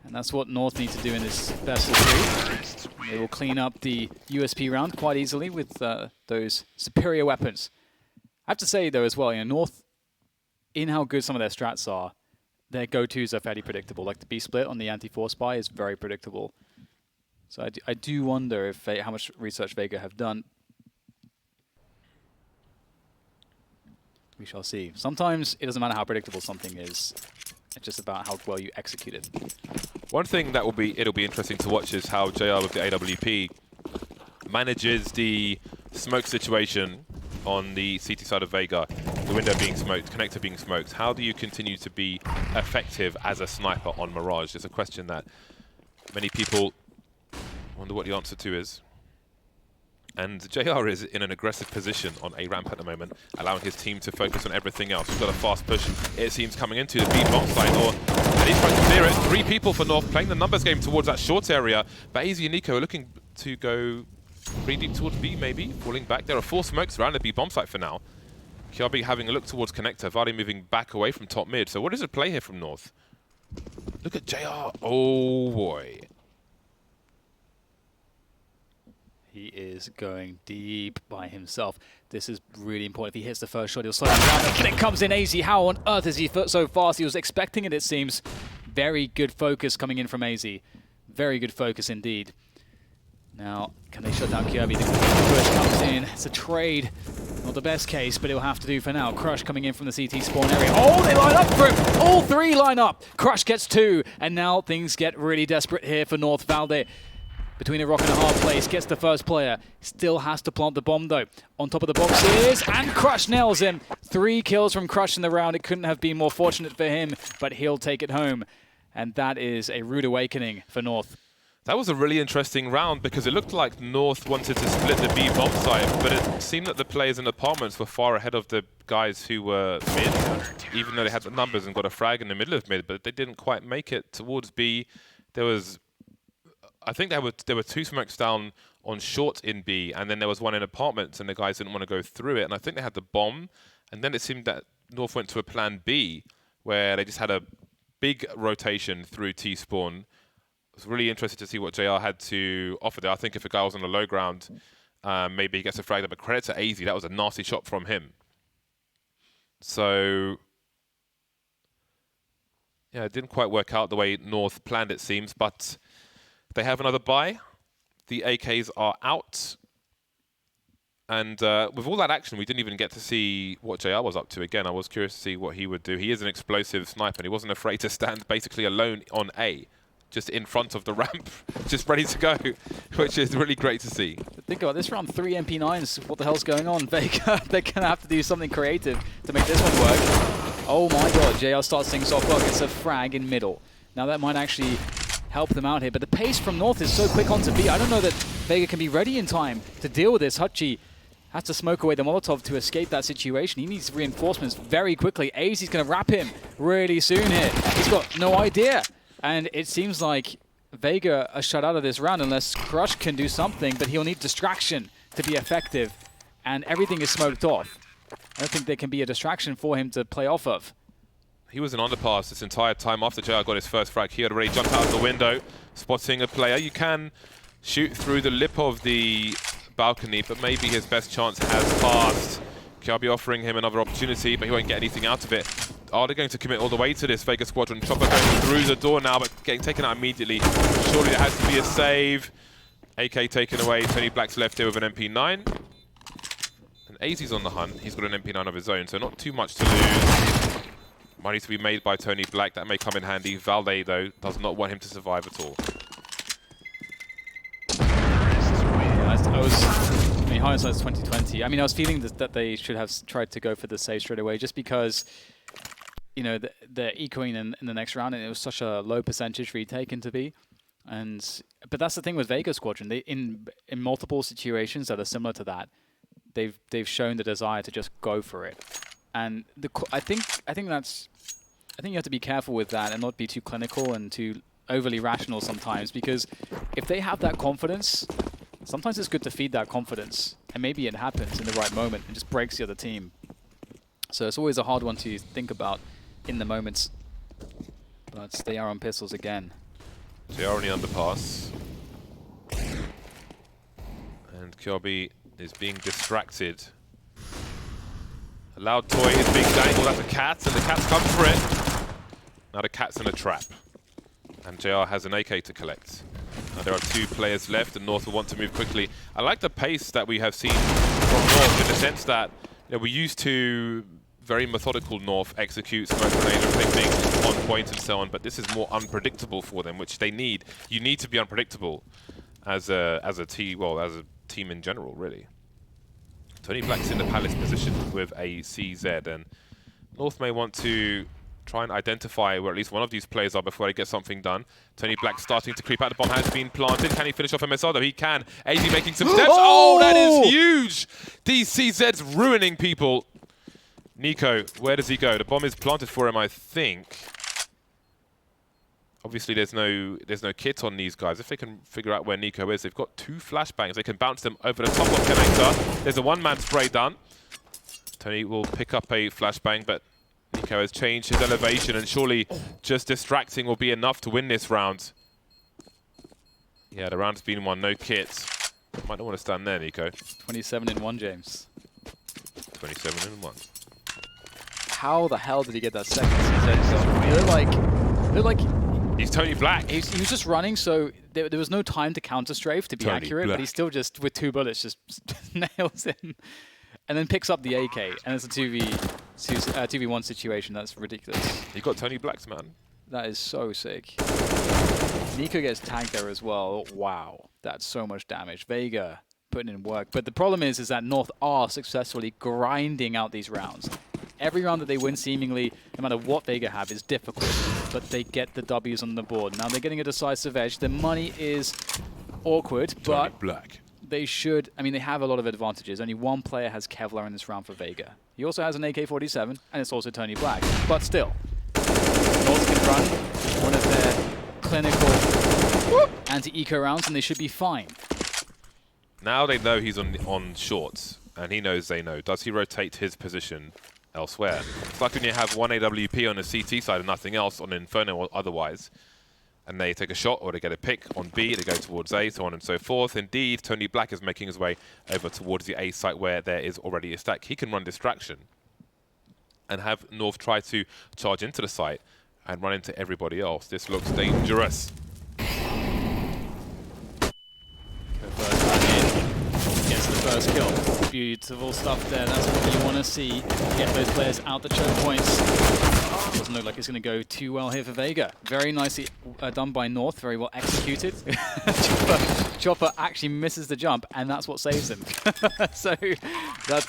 And that's what North need to do in this best of 3. They will clean up the USP round quite easily with those superior weapons. I have to say, though, as well, you know, North, in how good some of their strats are, their go-tos are fairly predictable. Like the B-split on the anti-force spy is very predictable. So I do wonder if how much research Vega have done. We shall see. Sometimes it doesn't matter how predictable something is. It's just about how well you execute it.
One thing that it'll be interesting to watch is how JR with the AWP manages the smoke situation on the CT side of Vega, the window being smoked, connector being smoked. How do you continue to be effective as a sniper on Mirage? It's a question that many people wonder what the answer to is. And JR is in an aggressive position on A ramp at the moment, allowing his team to focus on everything else. We've got a fast push, it seems, coming into the B bomb site, and he's trying to clear it. 3 people for North, playing the numbers game towards that short area. But AZ and Nico are looking to go pretty deep towards B, maybe, falling back. There are 4 smokes around the B bomb site for now. Kiabi having a look towards connector, Vali moving back away from top mid. So what is the play here from North? Look at JR. Oh, boy.
He is going deep by himself. This is really important. If he hits the first shot, he'll slow him down. Then it comes in AZ. How on earth is he so fast? He was expecting it, it seems. Very good focus coming in from AZ. Very good focus indeed. Now, can they shut down Kirby? The push comes in. It's a trade. Not the best case, but it'll have to do for now. Crush coming in from the CT spawn area. Oh, they line up for him. All 3 line up. Crush gets 2. And now things get really desperate here for North. Valde, between a rock and a hard place, gets the first player. Still has to plant the bomb, though. On top of the boxes, and Crush nails him. 3 kills from Crush in the round. It couldn't have been more fortunate for him, but he'll take it home. And that is a rude awakening for North.
That was a really interesting round because it looked like North wanted to split the B bomb site, but it seemed that the players in apartments were far ahead of the guys who were mid, even though they had the numbers and got a frag in the middle of mid, but they didn't quite make it towards B. I think there were 2 smokes down on short in B, and then there was one in apartments, and the guys didn't want to go through it, and I think they had the bomb, and then it seemed that North went to a plan B, where they just had a big rotation through T-spawn. I was really interested to see what JR had to offer there. I think if a guy was on the low ground, maybe he gets a frag up, but credit to AZ, that was a nasty shot from him. So, yeah, it didn't quite work out the way North planned, it seems, but they have another buy. The AKs are out. And with all that action, we didn't even get to see what JR was up to. Again, I was curious to see what he would do. He is an explosive sniper, and he wasn't afraid to stand basically alone on A, just in front of the ramp, just ready to go, which is really great to see.
Think about this round, 3 MP9s. What the hell's going on? Vega, they're going to have to do something creative to make this one work. Oh my god, JR starts seeing soft work. It's a frag in middle. Now that might actually help them out here, but the pace from North is so quick onto B. I don't know that Vega can be ready in time to deal with this. Hutchie has to smoke away the Molotov to escape that situation. He needs reinforcements very quickly. AZ's going to wrap him really soon here. He's got no idea. And it seems like Vega are shut out of this round unless Crush can do something, but he'll need distraction to be effective. And everything is smoked off. I don't think there can be a distraction for him to play off of.
He was an underpass this entire time after JR got his first frag. He had already jumped out of the window, spotting a player. You can shoot through the lip of the balcony, but maybe his best chance has passed. Kirby offering him another opportunity, but he won't get anything out of it. Are they going to commit all the way to this Vega Squadron? Chopper going through the door now, but getting taken out immediately. Surely there has to be a save. AK taken away. Tony Black's left here with an MP9. And AZ's on the hunt. He's got an MP9 of his own, so not too much to lose. Money to be made by Tony Black. That may come in handy. Valde, though, does not want him to survive at all.
I mean, hindsight's 2020. I mean, I was feeling that they should have tried to go for the save straight away, just because, you know, they're ecoing in the next round, and it was such a low percentage retake into B. But that's the thing with Vega Squadron. They in multiple situations that are similar to that, they've shown the desire to just go for it. And I think you have to be careful with that and not be too clinical and too overly rational sometimes, because if they have that confidence, sometimes it's good to feed that confidence, and maybe it happens in the right moment and just breaks the other team. So it's always a hard one to think about in the moments. But they are on pistols again.
They are on the underpass. And Kirby is being distracted. A loud toy is being dangled at the cat, and the cat's come for it. Now the cat's in a trap. And JR has an AK to collect. Now there are 2 players left, and North will want to move quickly. I like the pace that we have seen from North, in the sense that, you know, we're used to very methodical North execute smoke grenade, everything on point and so on, but this is more unpredictable for them, which they need. You need to be unpredictable as a team in general, really. Tony Black's in the Palace position with a CZ, and North may want to try and identify where at least one of these players are before they get something done. Tony Black starting to creep out. The bomb has been planted. Can he finish off a missile? Though he can. AZ making some steps. Oh, that is huge! These CZs ruining people. Nico, where does he go? The bomb is planted for him, I think. Obviously, there's no kit on these guys. If they can figure out where Nico is, they've got 2 flashbangs. They can bounce them over the top of Connector. There's a one-man spray done. Tony will pick up a flashbang, but Nico has changed his elevation, and surely just distracting will be enough to win this round. Yeah, the round's been won. No kits. Might not want to stand there, Nico.
27 in 1, James.
27 in 1.
How the hell did he get that second CZ zone? He looked like
he's Tony Black.
He was just running, so there was no time to counter strafe to be accurate, but he still just, with 2 bullets, just nails him. And then picks up the AK, and it's a 2v1 situation. That's ridiculous.
He got Tony Black's man.
That is so sick. Nico gets tagged there as well. Wow, that's so much damage. Vega putting in work. But the problem is that North are successfully grinding out these rounds. Every round that they win, seemingly, no matter what Vega have, is difficult. but they get the W's on the board. Now they're getting a decisive edge. The money is awkward, but
Black.
they should, I mean, they have a lot of advantages. Only one player has Kevlar in this round for Vega. He also has an AK-47, and it's also Tony Black. But still, North can run one of their clinical anti-eco rounds, and they should be fine.
Now they know he's on shorts, and he knows they know. Does he rotate his position elsewhere? It's like when you have one AWP on the CT side and nothing else on Inferno or otherwise, and they take a shot or they get a pick on B, they go towards A, so on and so forth. Indeed, Tony Black is making his way over towards the A site where there is already a stack. He can run distraction and have North try to charge into the site and run into everybody else. This looks dangerous.
Gets the first kill. Beautiful stuff there. That's what you want to see. Get those players out the choke points. Doesn't look like it's going to go too well here for Vega. Very nicely done by North. Very well executed. Chopper actually misses the jump, and that's what saves him. So that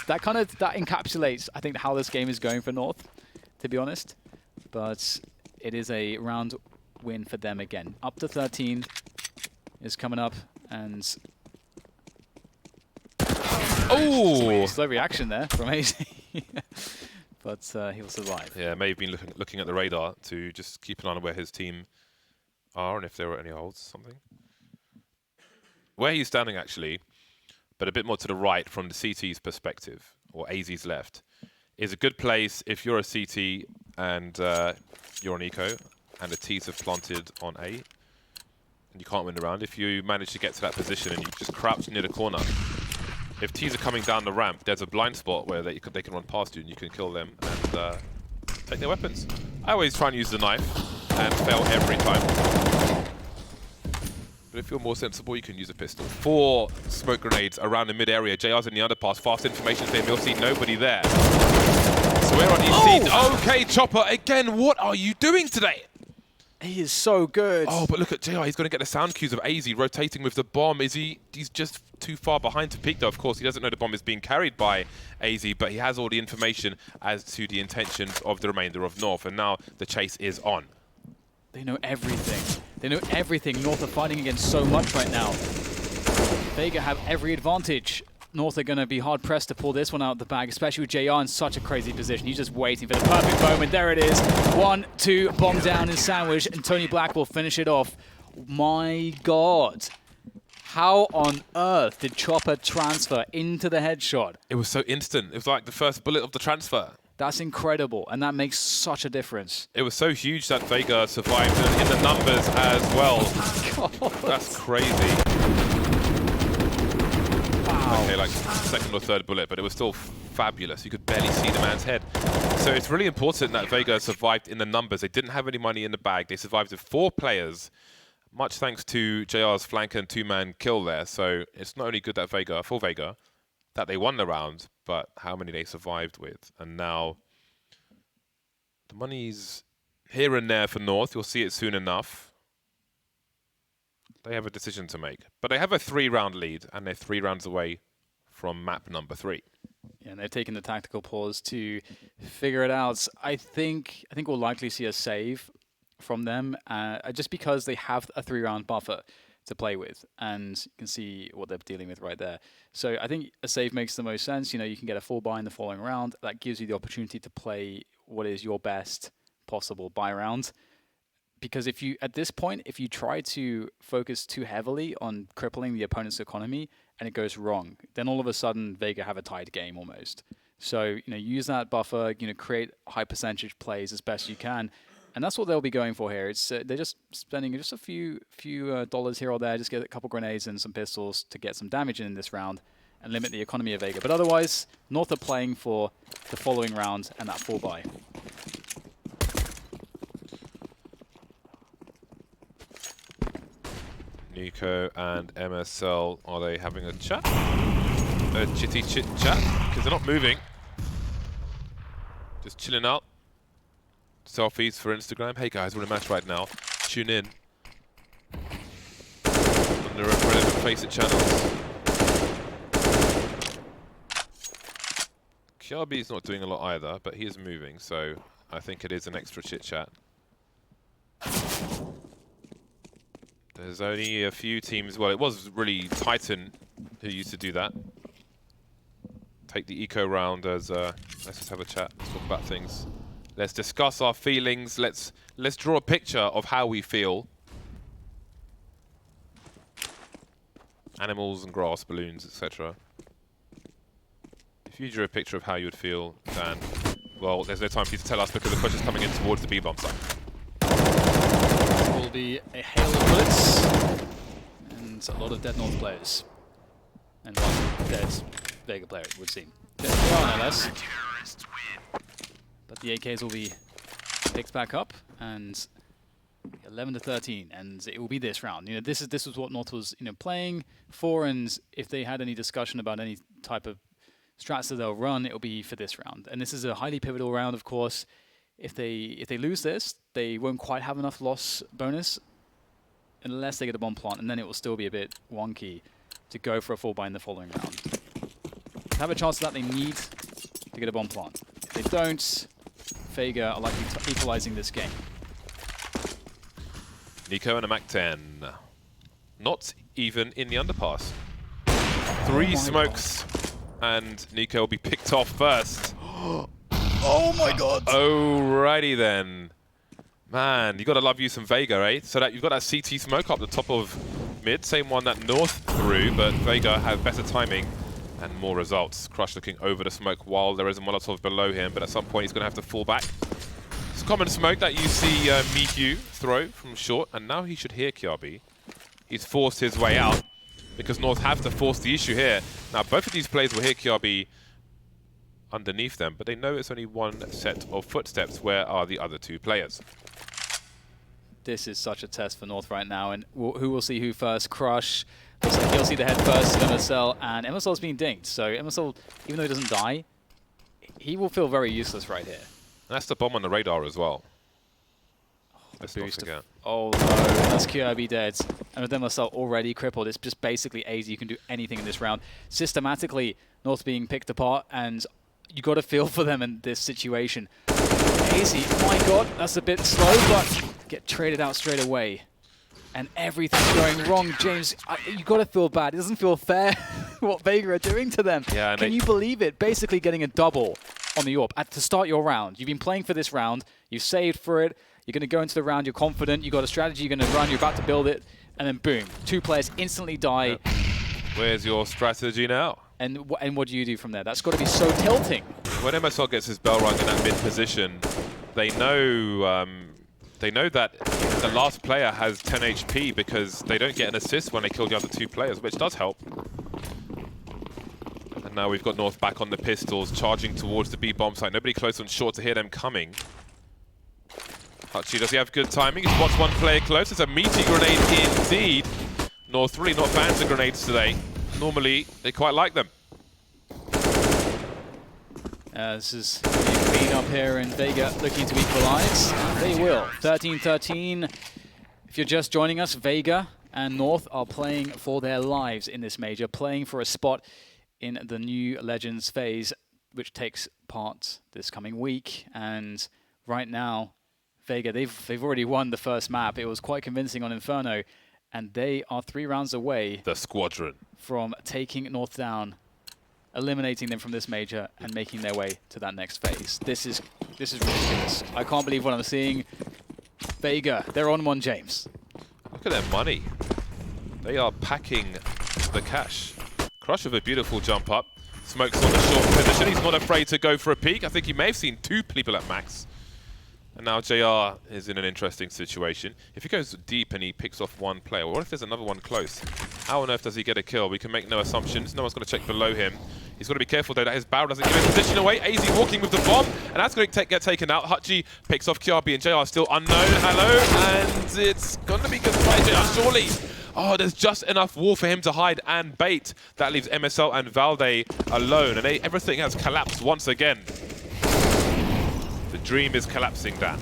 encapsulates, I think, how this game is going for North, to be honest. But it is a round win for them again. Up to 13 is coming up, and
oh,
slow reaction there from AZ. But he'll survive.
Yeah, may have been looking at the radar to just keep an eye on where his team are and if there were any holds, something. Where he's standing, actually, but a bit more to the right from the CT's perspective, or AZ's left, is a good place if you're a CT and you're on eco and the T's have planted on A and you can't win the round. If you manage to get to that position and you just crouch near the corner, if T's are coming down the ramp, there's a blind spot where they can run past you and you can kill them and take their weapons. I always try and use the knife and fail every time. But if you're more sensible, you can use a pistol. 4 smoke grenades around the mid-area. JR's in the underpass. Fast information for him. You'll see nobody there. So where on his seat? Okay, Chopper, again, what are you doing today?
He is so good.
Oh, but look at JR. He's going to get the sound cues of AZ rotating with the bomb. He's just too far behind to peek, though. Of course, he doesn't know the bomb is being carried by AZ, but he has all the information as to the intentions of the remainder of North. And now the chase is on.
They know everything. They know everything. North are fighting against so much right now. Vega have every advantage. North are going to be hard-pressed to pull this one out of the bag, especially with JR in such a crazy position. He's just waiting for the perfect moment. There it is. 1, 2, bomb down and sandwich, and Tony Black will finish it off. My God. How on earth did Chopper transfer into the headshot?
It was so instant. It was like the first bullet of the transfer.
That's incredible, and that makes such a difference.
It was so huge that Vega survived in the numbers as well.
God.
That's crazy.
Wow.
Okay, like second or third bullet, but it was still fabulous. You could barely see the man's head. So it's really important that Vega survived in the numbers. They didn't have any money in the bag. They survived with 4 players, much thanks to JR's flank and 2-man kill there. So it's not only good that Vega, that they won the round, but how many they survived with. And now the money's here and there for North. You'll see it soon enough. They have a decision to make. But they have a 3-round lead, and they're 3 rounds away from map number 3.
Yeah, and they're taking the tactical pause to figure it out. I think we'll likely see a save from them, just because they have a 3-round buffer to play with, and you can see what they're dealing with right there. So I think a save makes the most sense. You know, you can get a full buy in the following round. That gives you the opportunity to play what is your best possible buy round. Because if you, at this point, if you try to focus too heavily on crippling the opponent's economy and it goes wrong, then all of a sudden Vega have a tied game almost. So, you know, use that buffer, you know, create high percentage plays as best you can. And that's what they'll be going for here. It's they're just spending just a few dollars here or there, just get a couple grenades and some pistols to get some damage in this round and limit the economy of Vega. But otherwise, North are playing for the following round and that full buy.
Nico and MSL, are they having a chat? A chitty chit chat? Because they're not moving. Just chilling out. Selfies for Instagram. Hey guys, we're in a match right now. Tune in. On the relevant FACEIT channels. Kiabi's not doing a lot either, but he is moving, so I think it is an extra chit chat. There's only a few teams. Well, it was really Titan who used to do that. Take the eco round as let's just have a chat. Let's talk about things. Let's discuss our feelings. Let's draw a picture of how we feel. Animals and grass, balloons, etc. If you drew a picture of how you would feel, Dan, well, there's no time for you to tell us because the question's coming in towards the B-bomb site.
Will be a hail of bullets and a lot of dead North players. And one dead Vega player, it would seem. There are no less. But the AKs will be picked back up, and 11 to 13, and it will be this round. You know, this was what North was playing for, and if they had any discussion about any type of strats that they'll run, it will be for this round. And this is a highly pivotal round, of course. If they lose this, they won't quite have enough loss bonus unless they get a bomb plant, and then it will still be a bit wonky to go for a full buy in the following round. To have a chance of that, they need to get a bomb plant. If they don't, Vega are likely equalizing this game.
Nico and a Mac-10. Not even in the underpass. 3 smokes, and Nico will be picked off first.
Oh my god!
Alrighty then. Man, you gotta love you some Vega, eh? So that you've got that CT smoke up the top of mid, same one that North threw, but Vega has better timing and more results. Crush looking over the smoke while there is a Molotov below him, but at some point he's gonna have to fall back. It's common smoke that you see Miku throw from short, and now he should hear Kiabi. He's forced his way out because North have to force the issue here. Now both of these players will hear Kiabi underneath them, but they know it's only one set of footsteps. Where are the other 2 players?
This is such a test for North right now, and who will see who first? Crush. Looks like he'll see the head first of MSL, and MSL's being dinked. So MSL, even though he doesn't die, he will feel very useless right here.
And that's the bomb on the radar as well. Let's not forget.
Oh no, that's Kirby dead. And with MSL already crippled, it's just basically AZ. You can do anything in this round. Systematically, North being picked apart, and you got to feel for them in this situation. AZ, my god, that's a bit slow, but get traded out straight away. And everything's going wrong, James. You got to feel bad. It doesn't feel fair what Vega are doing to them.
Yeah,
can you believe it? Basically getting a double on the AWP to start your round. You've been playing for this round. You've saved for it. You're going to go into the round. You're confident. You've got a strategy. You're going to run. You're about to build it. And then boom, 2 players instantly die.
Yep. Where's your strategy now?
And what do you do from there? That's got to be so tilting.
When MSL gets his bell rung in that mid position, they know that the last player has 10 HP because they don't get an assist when they kill the other 2 players, which does help. And now we've got North back on the pistols, charging towards the B-bomb site. Nobody close on short to hear them coming. Hutchie, does he have good timing? He spots one player close. It's a meaty grenade indeed. North really not fans of grenades today. Normally, they quite like them.
This is clean up here, and Vega looking to equalize. They will. 13-13. If you're just joining us, Vega and North are playing for their lives in this major, playing for a spot in the new Legends phase, which takes part this coming week. And right now, Vega, they've already won the first map. It was quite convincing on Inferno, and they are 3 rounds away.
The Squadron. From
taking North down, eliminating them from this major, and making their way to that next phase. This is ridiculous. I can't believe what I'm seeing. Vega, they're on one, James.
Look at their money. They are packing the cash. Crush with a beautiful jump up. Smokes on the short position. He's not afraid to go for a peek. I think he may have seen 2 people at max. And now JR is in an interesting situation. If he goes deep and he picks off 1 player, well, what if there's another one close? How on earth does he get a kill? We can make no assumptions. No one's going to check below him. He's got to be careful, though, that his barrel doesn't give his position away. AZ walking with the bomb, and that's going to get taken out. Hutchie picks off Kiabi, and JR still unknown. Hello, and it's going to be goodbye, JR, surely. Oh, there's just enough wall for him to hide and bait. That leaves MSL and Valde alone, and everything has collapsed once again. The dream is collapsing, Dan.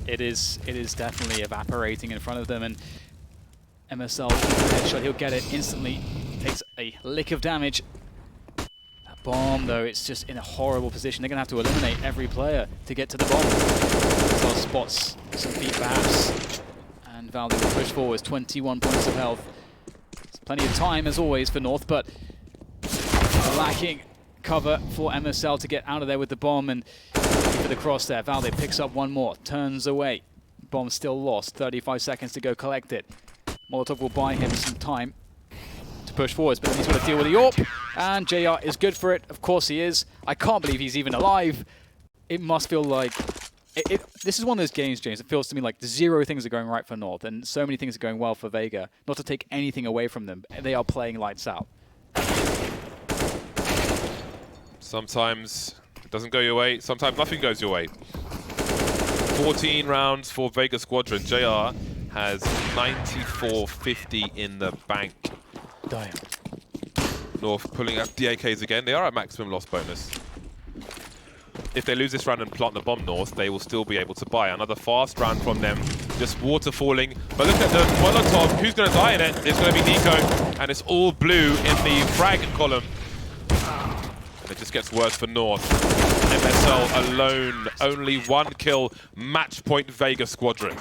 It is definitely evaporating in front of them, and MSL headshot, he'll get it instantly. Takes a lick of damage. That bomb, though, it's just in a horrible position. They're going to have to eliminate every player to get to the bomb. MSL spots some feet, perhaps. And Val, they will push forwards, 21 points of health. There's plenty of time, as always, for North, but lacking cover for MSL to get out of there with the bomb, and for the cross there. Valde picks up one more, turns away. Bomb still lost, 35 seconds to go collect it. Molotov will buy him some time to push forwards, but then he's got to deal with the AWP, and JR is good for it. Of course he is. I can't believe he's even alive. It must feel like... This is one of those games, James, it feels to me like zero things are going right for North, and so many things are going well for Vega. Not to take anything away from them, they are playing lights out.
Sometimes it doesn't go your way, sometimes nothing goes your way. 14 rounds for Vega Squadron. JR has 94.50 in the bank.
Damn.
North pulling up the AKs again. They are at maximum loss bonus. If they lose this round and plant the bomb North, they will still be able to buy. Another fast round from them, just waterfalling. But look at the Molotov. Who's going to die in it? It's going to be Nico, and it's all blue in the frag column. And it just gets worse for North. MSL alone, only one kill, match point Vega Squadron.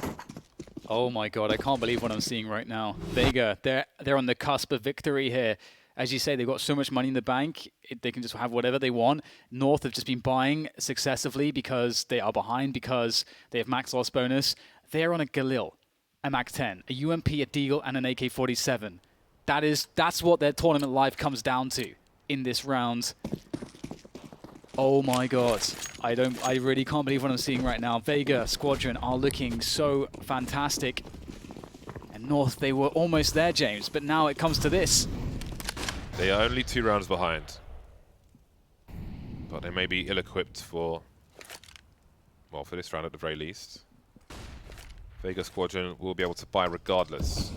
Oh my god, I can't believe what I'm seeing right now. Vega, they're on the cusp of victory here. As you say, they've got so much money in the bank, they can just have whatever they want. North have just been buying successively because they are behind, because they have max loss bonus. They're on a Galil, a MAC-10, a UMP, a Deagle, and an AK-47. That's what their tournament life comes down to in this round. Oh my god, I really can't believe what I'm seeing right now. Vega Squadron are looking so fantastic. And North, they were almost there, James, but now it comes to this.
They are only 2 rounds behind. But they may be ill-equipped for, well, for this round at the very least. Vega Squadron will be able to buy regardless.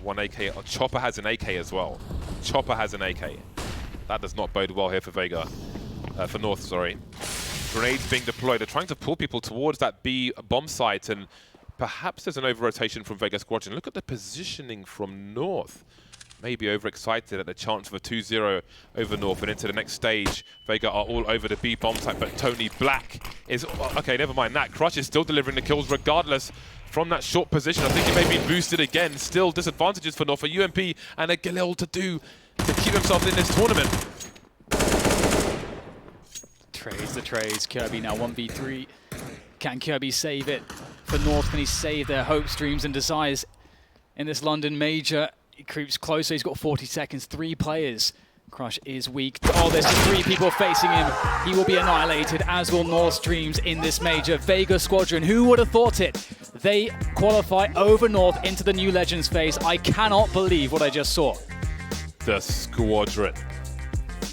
One AK, Chopper has an AK as well. Chopper has an AK. That does not bode well here for Vega, for North, sorry. Grenades being deployed. They're trying to pull people towards that B bomb site, and perhaps there's an over-rotation from Vega Squadron. Look at the positioning from North. Maybe overexcited at the chance of a 2-0 over North and into the next stage. Vega are all over the B bomb site, but Tony Black is... Okay, never mind that. Crush is still delivering the kills regardless from that short position. I think it may be boosted again. Still disadvantages for North. A UMP and a Galil to do to keep himself in this tournament.
The trays. Kirby now 1v3. Can Kirby save it for North? Can he save their hopes, dreams, and desires in this London Major? He creeps closer. He's got 40 seconds. 3 players. Crush is weak. Oh, there's 3 people facing him. He will be annihilated, as will North's dreams in this Major. Vega Squadron, who would have thought it? They qualify over North into the new Legends phase. I cannot believe what I just saw.
The Squadron.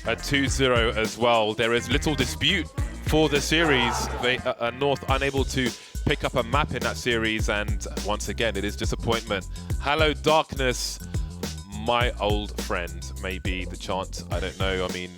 A 2-0 as well. There is little dispute for the series. They are North unable to pick up a map in that series, and once again, it is disappointment. Hello, darkness, my old friend, maybe the chant, I don't know. I mean,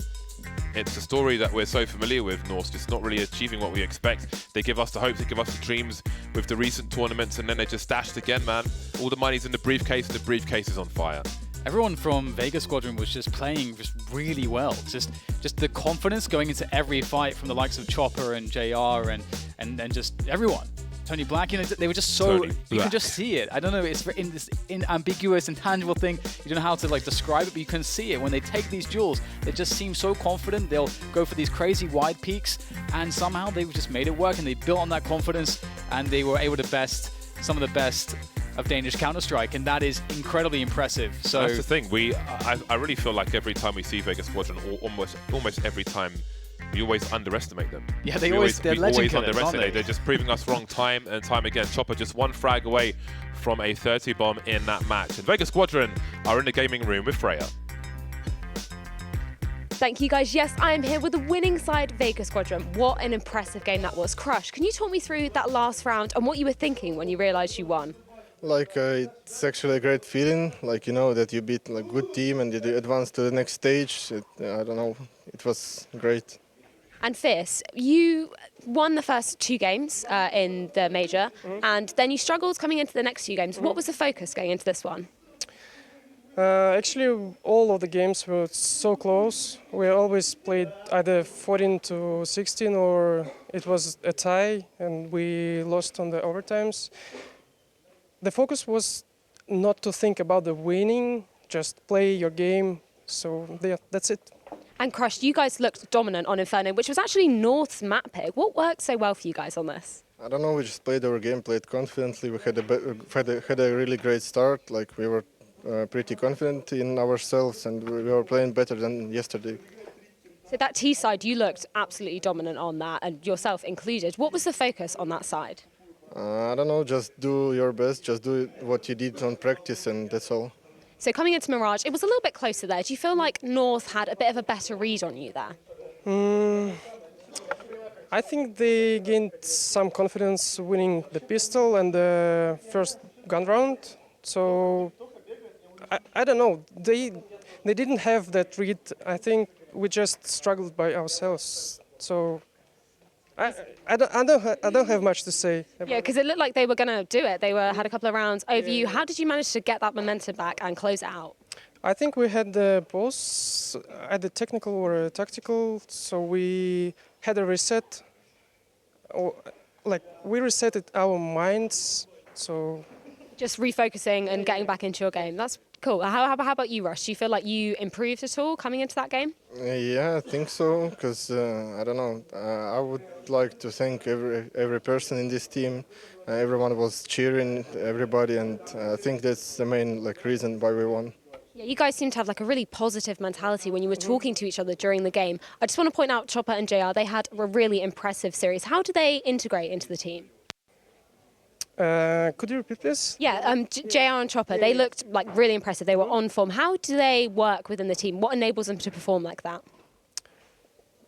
it's a story that we're so familiar with, North, just not really achieving what we expect. They give us the hopes, they give us the dreams with the recent tournaments, and then they just dashed again, man. All the money's in the briefcase, and the briefcase is on fire.
Everyone from Vega Squadron was just playing just really well. Just the confidence going into every fight from the likes of Chopper and JR and just everyone. Tony Black, you know, they were just so, you can just see it. I don't know, it's in this ambiguous, intangible thing. You don't know how to like describe it, but you can see it. When they take these duels, they just seem so confident. They'll go for these crazy wide peaks, and somehow they've just made it work, and they built on that confidence, and they were able to best some of the best of Danish Counter-Strike, and that is incredibly impressive. So
that's the thing. I really feel like every time we see Vega Squadron, or almost every time, we always underestimate them.
Yeah, they're legend killers,
underestimate. They're just proving us wrong time and time again. Chopper just 1 frag away from a 30 bomb in that match. And Vega Squadron are in the gaming room with Freya.
Thank you, guys. Yes, I am here with the winning side, Vega Squadron. What an impressive game that was. Crush, can you talk me through that last round and what you were thinking when you realised you won?
Like, it's actually a great feeling, like, you know, that you beat a good team and you advance to the next stage. I don't know, it was great.
And Fierce, you won the first 2 games in the Major, and then you struggled coming into the next 2 games. What was the focus going into this one?
Actually, all of the games were so close. We always played either 14-16 or it was a tie, and we lost on the overtimes. the focus was not to think about the winning, just play your game. So yeah, that's it.
And Crush, you guys looked dominant on Inferno, which was actually North's map pick. What worked so well for you guys on this?
I don't know. We just played our game, played confidently. We had a really great start. Like we were pretty confident in ourselves, and we were playing better than yesterday.
So that T side, you looked absolutely dominant on that, and yourself included. What was the focus on that side?
I don't know. Just do your best. Just do what you did on practice, and that's all.
So coming into Mirage, it was a little bit closer there. Do you feel like North had a bit of a better read on you there?
I think they gained some confidence winning the pistol and the first gun round. So I don't know. They didn't have that read. I think we just struggled by ourselves. So I don't have much to say.
Yeah, because it looked like they were going to do it. They had a couple of rounds over you. How did you manage to get that momentum back and close it out?
I think we had both either technical or tactical. So we had a reset. Like we resetted our minds. So
just refocusing and getting back into your game. That's cool. How about you, Rush? Do you feel like you improved at all coming into that game?
Yeah, I think so. Because I don't know. I would like to thank every person in this team. Everyone was cheering everybody, and I think that's the main reason why we won.
Yeah, you guys seem to have a really positive mentality when you were talking to each other during the game. I just want to point out Chopper and JR, they had a really impressive series. How do they integrate into the team?
Could you repeat this?
Yeah, JR and Chopper, they looked really impressive. They were on form. How do they work within the team? What enables them to perform like that?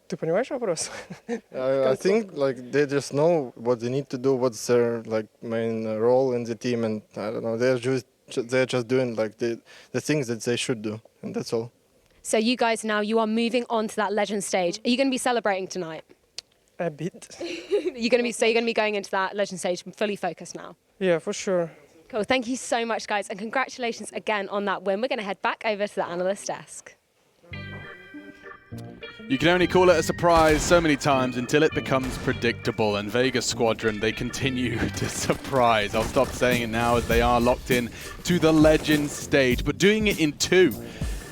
Ты понимаешь вопрос?
I think they just know what they need to do, what's their main role in the team, and I don't know, they're just doing the things that they should do, and that's all.
So you guys now, you are moving on to that legend stage. Are you going to be celebrating tonight?
A bit.
You're going to be going into that legend stage fully focused now?
Yeah, for sure.
Cool. Thank you so much, guys, and congratulations again on that win. We're going to head back over to the analyst desk.
You can only call it a surprise so many times until it becomes predictable, and Vega Squadron, they continue to surprise. I'll stop saying it now as they are locked in to the Legends stage, but doing it in two.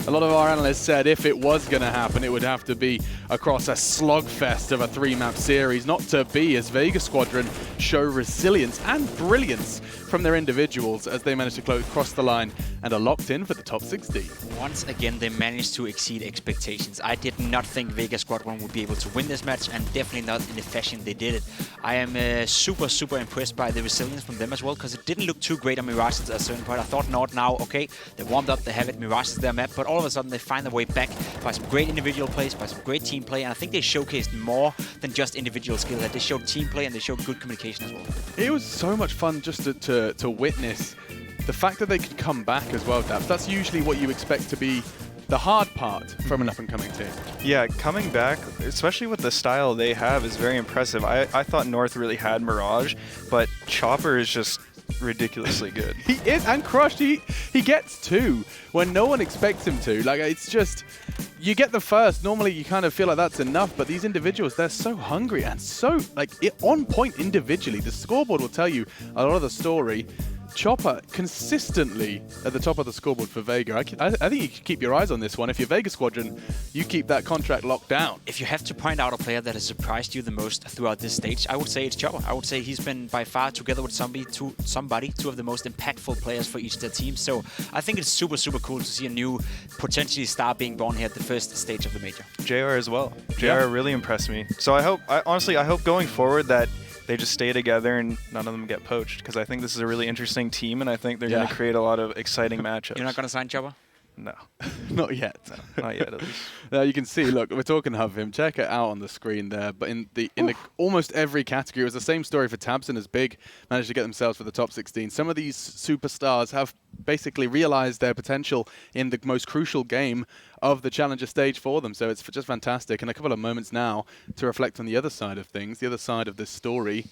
A lot of our analysts said if it was going to happen, it would have to be across a slugfest of a 3-map series. Not to be, as Vega Squadron show resilience and brilliance from their individuals as they manage to cross the line and are locked in for the top 16.
Once again, they managed to exceed expectations. I did not think Vega Squadron would be able to win this match, and definitely not in the fashion they did it. I am super impressed by the resilience from them as well, because it didn't look too great on Mirage at a certain point. I thought now, okay, they warmed up, they have it, Mirage is their map, but all of a sudden they find their way back by some great individual plays, by some great team play, and I think they showcased more than just individual skill. They showed team play and they showed good communication as well.
It was so much fun just to witness the fact that they could come back as well, Daps. That's usually what you expect to be the hard part from an up-and-coming team.
Yeah, coming back, especially with the style they have, is very impressive. I thought North really had Mirage, but Chopper is just ridiculously good.
He is, and Crushed, he gets two when no one expects him to. It's just, you get the first, normally you kind of feel like that's enough, but these individuals, they're so hungry and so on point individually. The scoreboard will tell you a lot of the story. Chopper consistently at the top of the scoreboard for Vega. I think you can keep your eyes on this one. If you're Vega Squadron, you keep that contract locked down.
If you have to point out a player that has surprised you the most throughout this stage, I would say it's Chopper. I would say he's been by far, together with somebody, two of the most impactful players for each of their teams. So I think it's super cool to see a new potentially star being born here at the first stage of the major.
JR as well. JR really impressed me. So honestly, I hope going forward that they just stay together and none of them get poached, because I think this is a really interesting team, and I think they're going to create a lot of exciting matchups.
You're not going to sign Chopper?
No.
Not yet.
No, not yet, at least.
Now you can see, look, we're talking of him. Check it out on the screen there. But in the almost every category, it was the same story for Tabson as Big managed to get themselves for the top 16. Some of these superstars have basically realized their potential in the most crucial game of the Challenger stage for them. So it's just fantastic. And a couple of moments now to reflect on the other side of things, the other side of this story.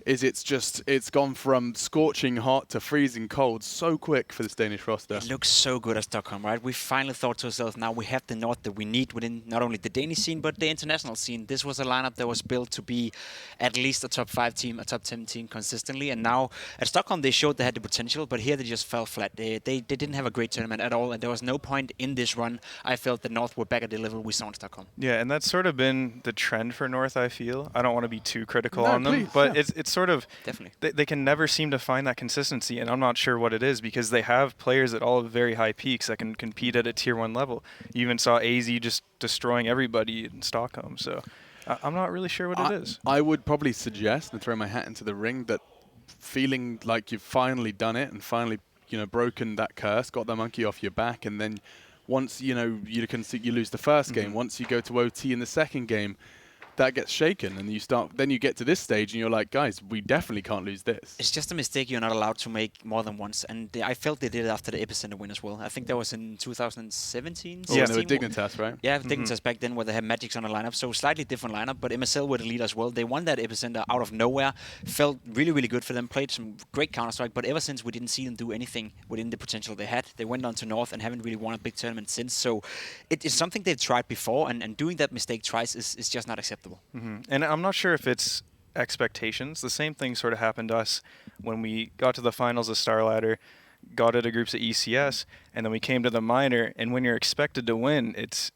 is it's gone from scorching hot to freezing cold so quick for this Danish roster.
It looks so good at Stockholm, right? We finally thought to ourselves, now we have the North that we need within not only the Danish scene, but the international scene. This was a lineup that was built to be at least a top 5 team, a top 10 team consistently. And now at Stockholm, they showed they had the potential, but here they just fell flat. They didn't have a great tournament at all, and there was no point in this run. I felt the North were back at the level we saw in Stockholm.
Yeah, and that's sort of been the trend for North, I feel. I don't want to be too critical on them, but it's sort of...
Definitely.
They can never seem to find that consistency, and I'm not sure what it is, because they have players at all very high peaks that can compete at a Tier 1 level. You even saw AZ just destroying everybody in Stockholm, so I'm not really sure what it is.
I would probably suggest, and throw my hat into the ring, that feeling like you've finally done it and finally, broken that curse, got the monkey off your back, and then once, you lose the first game, once you go to OT in the second game, that gets shaken, and then you get to this stage and you're like, guys, we definitely can't lose this.
It's just a mistake you're not allowed to make more than once, and I felt they did it after the Epicenter win as well. I think that was in 2017.
Yeah, they were Dignitas, right?
Yeah, Dignitas back then, where they had Magics on the lineup, so slightly different lineup, but MSL were the lead as well. They won that Epicenter out of nowhere, felt really, really good for them, played some great Counter-Strike, but ever since we didn't see them do anything within the potential they had. They went on to North and haven't really won a big tournament since, so it is something they've tried before, and doing that mistake twice is just not acceptable.
And I'm not sure if it's expectations. The same thing sort of happened to us when we got to the finals of Star Ladder, got into groups at ECS, and then we came to the minor. And when you're expected to win, it's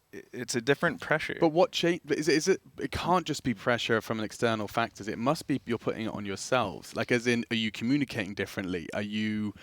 a different pressure.
But what change is it? It can't just be pressure from external factors. It must be you're putting it on yourselves. Like, as in, are you communicating differently? Are you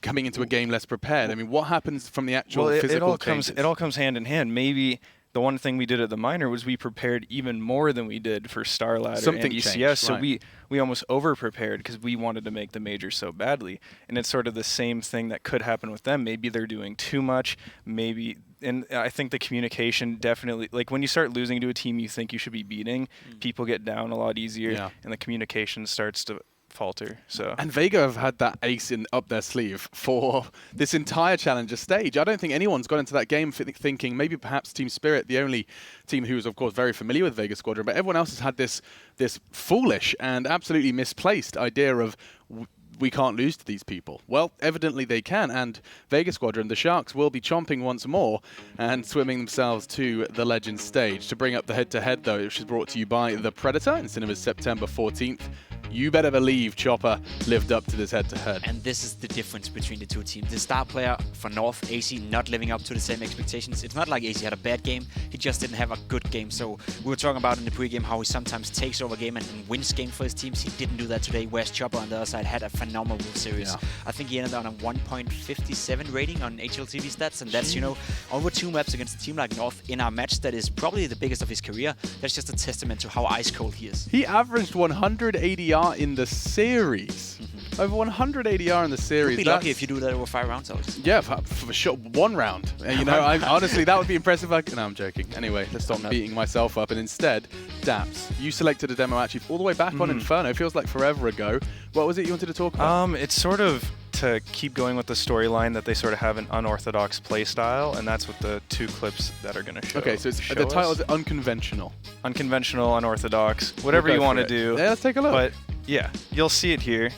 coming into a game less prepared? I mean, what happens from the actual physical changes?
It all comes hand in hand. Maybe the one thing we did at the minor was we prepared even more than we did for Star Ladder and ECS.
Changed,
so
right.
we almost over-prepared because we wanted to make the major so badly. And it's sort of the same thing that could happen with them. Maybe they're doing too much. Maybe, and I think the communication definitely, like when you start losing to a team you think you should be beating, people get down a lot easier, and the communication starts to falter. So
and Vega have had that ace up their sleeve for this entire Challenger stage. I don't think anyone's got into that game thinking maybe perhaps Team Spirit, the only team who is of course very familiar with Vega Squadron, but everyone else has had this foolish and absolutely misplaced idea of we can't lose to these people. Well, evidently they can, and Vega Squadron, the Sharks, will be chomping once more and swimming themselves to the Legends stage. To bring up the head-to-head, though, which is brought to you by The Predator in cinemas September 14th. You better believe Chopper lived up to this head-to-head.
And this is the difference between the two teams. The star player for North, AC, not living up to the same expectations. It's not like AC had a bad game, he just didn't have a good game. So we were talking about in the pregame how he sometimes takes over game and wins game for his teams. He didn't do that today, whereas Chopper on the other side had a phenomenal series. Yeah. I think he ended on a 1.57 rating on HLTV stats, and that's, over 2 maps against a team like North in our match that is probably the biggest of his career. That's just a testament to how ice cold he is.
He averaged 100 ADR in the series. Over 100 ADR in the series.
You'd be lucky if you do that over 5 rounds, Alex.
Yeah, for sure. 1 round. Honestly, that would be impressive. No, I'm joking. Anyway, let's stop beating myself up. And instead, Daps, you selected a demo actually all the way back on Inferno. It feels like forever ago. What was it you wanted to talk about?
It's sort of to keep going with the storyline that they sort of have an unorthodox play style, and that's what the 2 clips that are going to show.
Okay, so the title is Unconventional.
Unconventional, unorthodox, whatever you want to do.
Yeah, let's take a look.
But yeah, you'll see it here.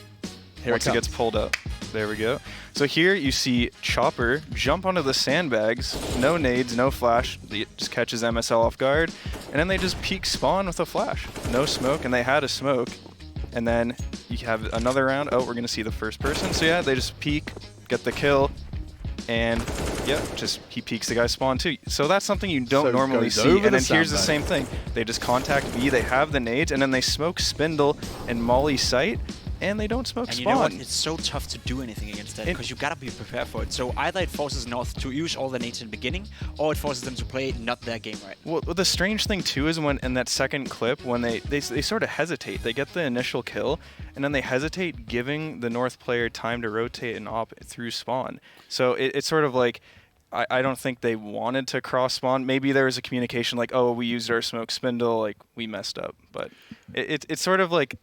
Once it gets pulled up. There we go. So here you see Chopper jump onto the sandbags, no nades, no flash. It just catches MSL off guard, and then they just peek spawn with a flash. No smoke, and they had a smoke. And then you have another round. Oh, we're going to see the first person. So yeah, they just peek, get the kill, and yeah, he peeks the guy's spawn too. So that's something you don't normally see. And then here's the same thing. They just contact B, they have the nades, and then they smoke Spindle and Molly Sight, and they don't smoke
and
spawn.
You know what? It's so tough to do anything against that because you gotta be prepared for it. So either it forces North to use all the nades in the beginning, or it forces them to play not their game right.
Well, the strange thing too is when in that second clip, when they sort of hesitate. They get the initial kill, and then they hesitate, giving the North player time to rotate and op through spawn. So it's sort of like, I don't think they wanted to cross spawn. Maybe there was a communication like, oh, we used our smoke Spindle, like we messed up. But it's sort of like,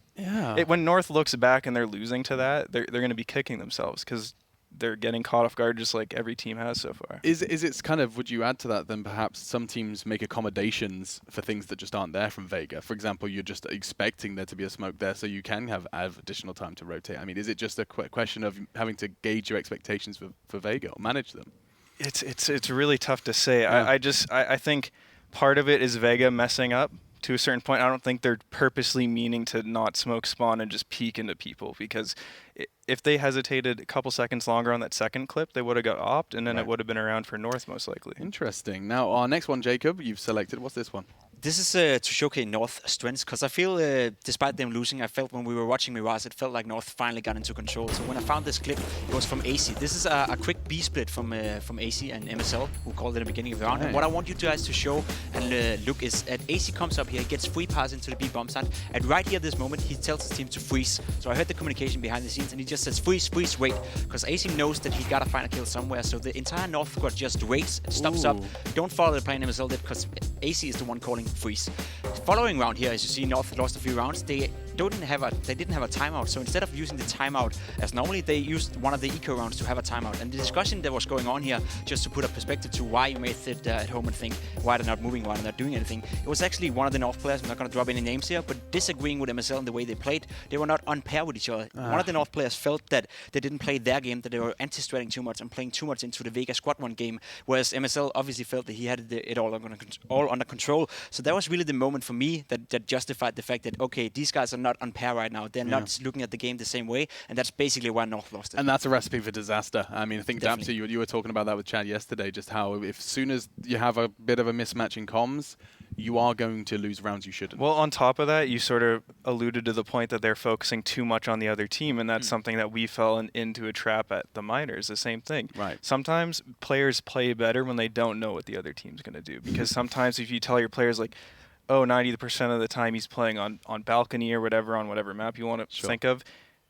when North looks back and they're losing to that, they're going to be kicking themselves because they're getting caught off guard just like every team has so far.
Is it kind of, would you add to that then perhaps some teams make accommodations for things that just aren't there from Vega? For example, you're just expecting there to be a smoke there so you can have additional time to rotate. I mean, is it just a question of having to gauge your expectations for Vega or manage them?
It's really tough to say. Yeah. I think part of it is Vega messing up. To a certain point, I don't think they're purposely meaning to not smoke spawn and just peek into people, because if they hesitated a couple seconds longer on that second clip, they would have got opt, and then it would have been around for North most likely.
Interesting. Now, our next one, Jacob, you've selected. What's this one?
This is to showcase North's strengths, because I feel, despite them losing, I felt when we were watching Mirage, it felt like North finally got into control. So when I found this clip, it was from AC. This is a quick B-split from AC and MSL, who called it at the beginning of the round. And what I want you guys to show and look is that AC comes up here, gets free pass into the B bomb site, and right here at this moment, he tells his team to freeze. So I heard the communication behind the scenes, and he just says, freeze, freeze, wait, because AC knows that he gotta find a kill somewhere. So the entire North squad just waits, stops up, don't follow the plan MSL did, because AC is the one calling freeze. Following round here, as you see, North lost a few rounds. They didn't have a timeout. So instead of using the timeout as normally, they used one of the eco rounds to have a timeout. And the discussion that was going on here, just to put a perspective to why you may sit at home and think why they're not moving, why they're not doing anything. It was actually one of the North players. I'm not going to drop any names here, but disagreeing with MSL in the way they played. They were not on pair with each other. One of the North players felt that they didn't play their game, that they were anti-stratting too much and playing too much into the Vega Squadron game, whereas MSL obviously felt that he had it all under control. So that was really the moment for me that justified the fact that, okay, these guys are not on pair right now. They're not looking at the game the same way, and that's basically why North lost it.
And that's a recipe for disaster. I mean, I think Dapsy, you were talking about that with Chad yesterday, just how if soon as you have a bit of a mismatch in comms, you are going to lose rounds you shouldn't.
Well, on top of that, you sort of alluded to the point that they're focusing too much on the other team, and that's something that we fell into a trap at the minors, the same thing.
Right.
Sometimes players play better when they don't know what the other team's going to do, because sometimes if you tell your players, like, oh, 90% of the time he's playing on balcony or whatever, on whatever map you want to think of,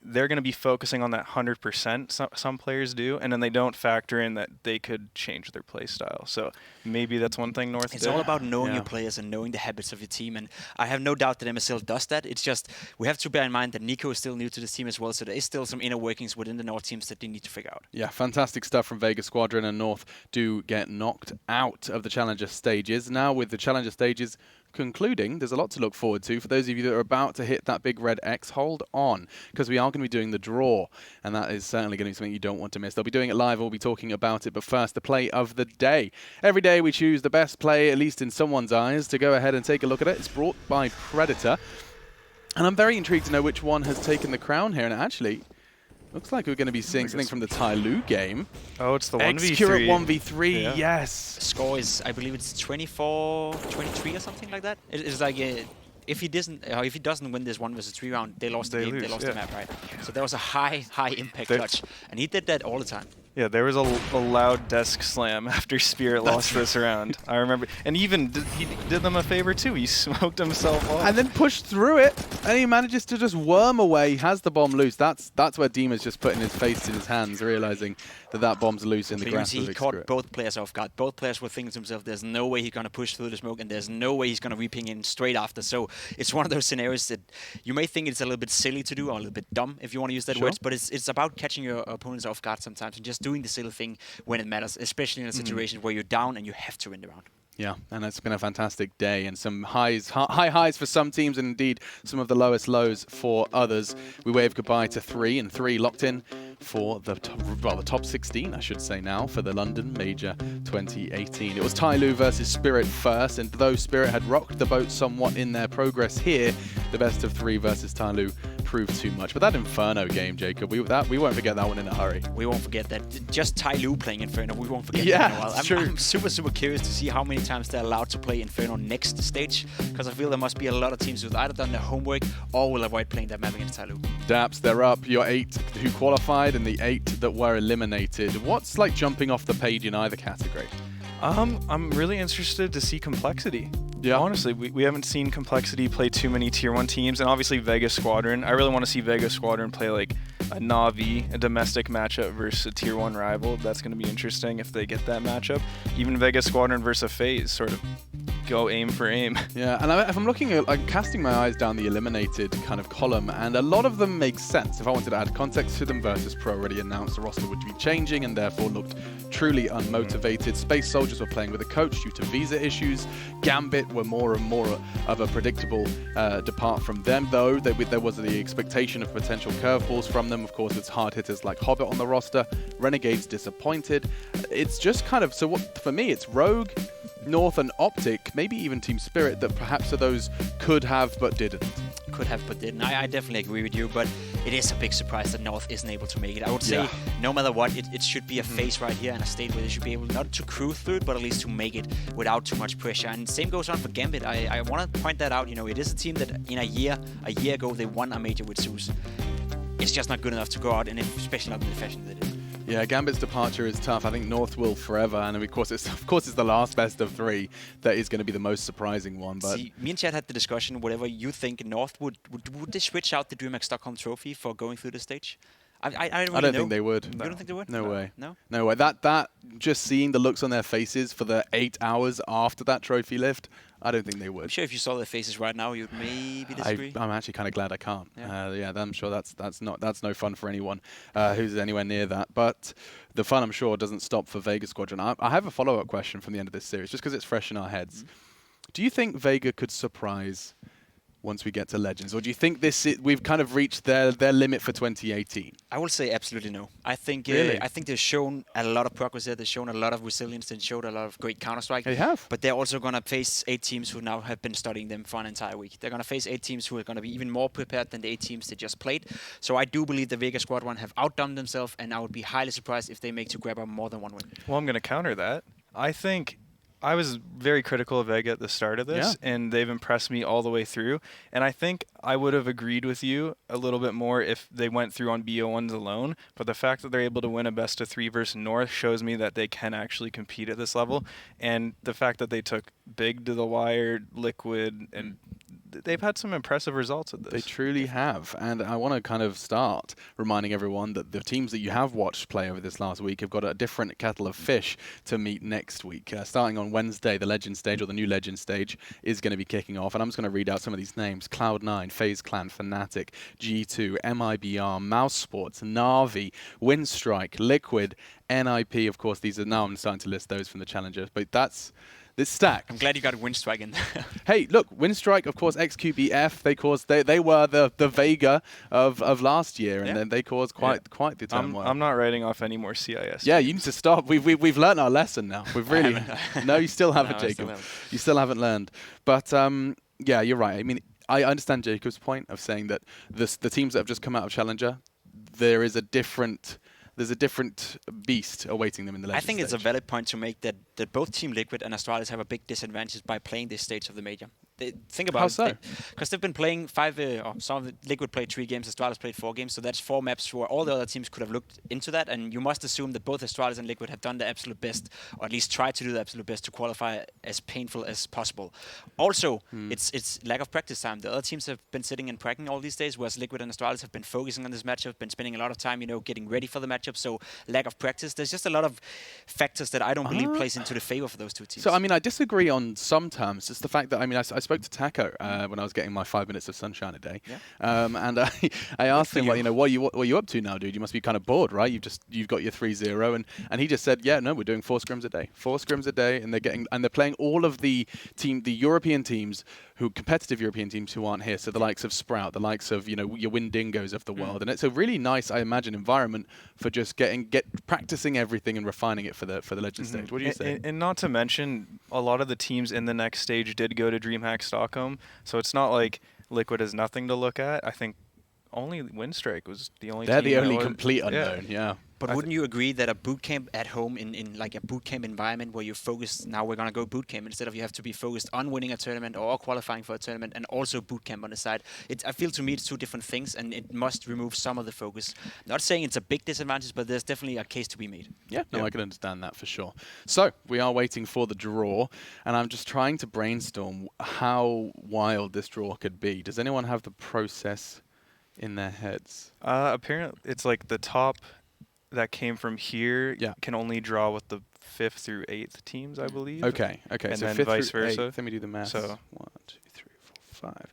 they're going to be focusing on that 100%, some players do, and then they don't factor in that they could change their play style. So maybe that's one thing North did.
It's all about knowing your players and knowing the habits of your team, and I have no doubt that MSL does that. It's just, we have to bear in mind that Nico is still new to this team as well, so there is still some inner workings within the North teams that they need to figure out.
Yeah, fantastic stuff from Vega Squadron, and North do get knocked out of the Challenger stages. Now with the Challenger stages concluding, there's a lot to look forward to. For those of you that are about to hit that big red X, hold on, because we are going to be doing the draw, and that is certainly going to be something you don't want to miss. They'll be doing it live, we'll be talking about it, but first, the play of the day. Every day we choose the best play, at least in someone's eyes. To go ahead and take a look at it, it's brought by Predator, and I'm very intrigued to know which one has taken the crown here, and it actually looks like we're going to be seeing something from the Tai Lu game.
Oh, it's the 1v3.
Execute 1v3, yes.
Score is, I believe it's 24-23 or something like that. It's like if he doesn't win this 1v3 round, they lost the game, they lost the map, right? So there was a high impact clutch, and he did that all the time.
Yeah, there was a loud desk slam after Spirit lost this round. I remember. And even he did them a favor too. He smoked himself off.
And then pushed through it, and he manages to just worm away. He has the bomb loose. That's where Dima's just putting his face in his hands, realizing that bomb's loose in the grass.
He caught both players off guard. Both players were thinking to themselves, there's no way he's going to push through the smoke, and there's no way he's going to re-ping in straight after. So it's one of those scenarios that you may think it's a little bit silly to do, or a little bit dumb, if you want to use that word, but it's about catching your opponents off guard sometimes, and just doing the silly thing when it matters, especially in a situation where you're down and you have to win the round.
Yeah, and it's been a fantastic day, and some high highs for some teams, and indeed some of the lowest lows for others. We wave goodbye to 3, and 3 locked in for the top 16, I should say now, for the London Major 2018. It was Tai Lu versus Spirit first, and though Spirit had rocked the boat somewhat in their progress here, the best of 3 versus Tai Lu proved too much. But that Inferno game, Jacob, we won't forget that one in a hurry.
We won't forget that. Just Tai Lu playing Inferno, we won't forget
that
in a while.
True.
I'm super curious to see how many times they're allowed to play Inferno next stage, because I feel there must be a lot of teams who've either done their homework or will avoid playing that map against Tai Lu.
Daps, they're up. Your 8 who qualified and the 8 that were eliminated. What's like jumping off the page in either category?
I'm really interested to see Complexity. Yeah, honestly, we haven't seen Complexity play too many Tier 1 teams, and obviously Vega Squadron. I really want to see Vega Squadron play like a Na'Vi, a domestic matchup versus a Tier 1 rival. That's going to be interesting if they get that matchup. Even Vega Squadron versus a FaZe, sort of go aim for aim.
Yeah, and if I'm looking at, I'm casting my eyes down the eliminated kind of column, and a lot of them make sense. If I wanted to add context to them, Virtus Pro already announced the roster would be changing and therefore looked truly unmotivated. Space Soldiers were playing with a coach due to visa issues. Gambit were more and more of a predictable depart from them, though. There was the expectation of potential curveballs from them. Of course, it's hard hitters like Hobbit on the roster. Renegades disappointed. It's just kind of, so what for me, it's Rogue, North and Optic, maybe even Team Spirit, that perhaps are those could have but didn't.
Could have but didn't. I definitely agree with you, but it is a big surprise that North isn't able to make it. I would say no matter what, it should be a phase right here and a state where they should be able not to cruise through it, but at least to make it without too much pressure. And same goes on for Gambit. I want to point that out. You know, it is a team that in a year ago, they won a major with Zeus. It's just not good enough to go out, and especially not in the fashion that it is.
Yeah, Gambit's departure is tough. I think North will forever, and of course it's the last best of 3 that is going to be the most surprising one. But
see, me and Chad had the discussion. Whatever you think, North would they switch out the DreamHack Stockholm Trophy for going through the stage? I don't
think they would.
You don't think they would?
No way.
No?
No way. That just seeing the looks on their faces for the 8 hours after that trophy lift, I don't think they would.
I'm sure if you saw their faces right now, you'd maybe disagree.
I'm actually kind of glad I can't.
Yeah.
I'm sure that's no fun for anyone who's anywhere near that. But the fun, I'm sure, doesn't stop for Vega Squadron. I have a follow-up question from the end of this series, just because it's fresh in our heads. Do you think Vega could surprise once we get to Legends, or do you think we've kind of reached their limit for 2018?
I will say absolutely no. I think
Really?
I think they've shown a lot of progress there. They've shown a lot of resilience and showed a lot of great Counter-Strike.
They have.
But they're also going to face 8 teams who now have been studying them for an entire week. They're going to face 8 teams who are going to be even more prepared than the 8 teams they just played. So I do believe the Vega Squadron have outdone themselves, and I would be highly surprised if they make to grab more than 1 win.
Well, I'm going to counter that. I think I was very critical of Vega at the start of this, and they've impressed me all the way through. And I think I would have agreed with you a little bit more if they went through on BO1s alone. But the fact that they're able to win a best of 3 versus North shows me that they can actually compete at this level. And the fact that they took Big to the wire, Liquid, and they've had some impressive results at this.
They truly have. And I want to kind of start reminding everyone that the teams that you have watched play over this last week have got a different kettle of fish to meet next week. Starting on Wednesday, the Legend Stage, or the new Legend Stage, is going to be kicking off. And I'm just going to read out some of these names. Cloud9, FaZe Clan, Fnatic, G2, MIBR, Mouse Sports, Na'Vi, Windstrike, Liquid, NIP. Of course, these are now I'm starting to list those from the Challenger. But that's this stack.
I'm glad you got Windstrike in there.
Hey, look, Windstrike, of course, XQBF. They were the Vega of last year, and then they caused quite the turmoil.
I'm not writing off any more CIS.
Yeah, you need to stop. We've learned our lesson now. We've really no, you still haven't,
No,
Jacob. You still haven't learned. But yeah, you're right. I mean, I understand Jacob's point of saying that the teams that have just come out of Challenger, there's a different beast awaiting them in the Legends
I think
stage.
it's a valid point to make that both Team Liquid and Astralis have a big disadvantage by playing this stage of the major. Think about
How
it.
so?
Because they've been playing 5, or some of the Liquid played 3 games, Astralis played 4 games, so that's 4 maps where all the other teams could have looked into that, and you must assume that both Astralis and Liquid have done the absolute best, or at least tried to do the absolute best to qualify as painful as possible. Also, it's lack of practice time. The other teams have been sitting and practicing all these days, whereas Liquid and Astralis have been focusing on this matchup, been spending a lot of time, getting ready for the matchup, so lack of practice. There's just a lot of factors that I don't believe plays into the favor for those 2 teams.
So, I mean, I disagree on some terms. It's the fact that, I mean, I spoke to Taco when I was getting my 5 minutes of sunshine a day. Yeah. And I asked him, what are you up to now, dude? You must be kind of bored, right? You've got your 3-0. And he just said, yeah, no, we're doing 4 scrims a day. 4 scrims a day, and they're playing all of the European teams, competitive European teams who aren't here. So the likes of Sprout, the likes of, your Windingos of the world. And it's a really nice, I imagine, environment for just practicing everything and refining it for the Legend stage. What do you say?
And not to mention, a lot of the teams in the next stage did go to DreamHack Stockholm, so it's not like Liquid has nothing to look at. I think only Windstrike was the only
They're
team
the
that
only
was,
complete unknown, yeah.
But wouldn't you agree that a boot camp at home in like a boot camp environment where you're focused, now we're going to go boot camp, instead of you have to be focused on winning a tournament or qualifying for a tournament and also boot camp on the side? I feel to me it's 2 different things, and it must remove some of the focus. Not saying it's a big disadvantage, but there's definitely a case to be made.
Yeah, I can understand that for sure. So we are waiting for the draw, and I'm just trying to brainstorm how wild this draw could be. Does anyone have the process in their heads?
Apparently, it's like the top that came from here
Yeah.
can only draw with the 5th through 8th teams, I believe.
Okay.
And
So
then
5th
vice
through
versa.
8th. Let me do the math.
So
1, 2, 3, 4, 5.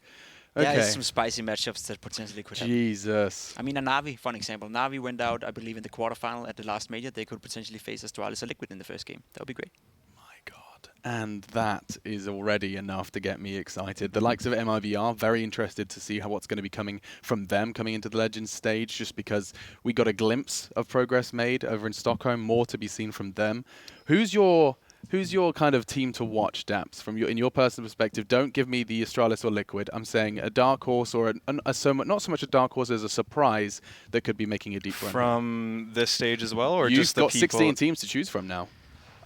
There
Okay.
is some spicy matchups that potentially could happen.
Jesus.
I mean, a Navi, for an example. Navi went out, I believe, in the quarterfinal at the last major. They could potentially face Astralis or Liquid in the first game. That would be great.
My God. And that is already enough to get me excited. The likes of MIBR, very interested to see what's going to be coming from them coming into the Legends stage, just because we got a glimpse of progress made over in Stockholm, more to be seen from them. Who's your kind of team to watch, Daps, from in your personal perspective? Don't give me the Astralis or Liquid. I'm saying a dark horse or not so much a dark horse as a surprise that could be making a deep run.
From this stage as well, or
You've
just the
got
people?
16 teams to choose from now.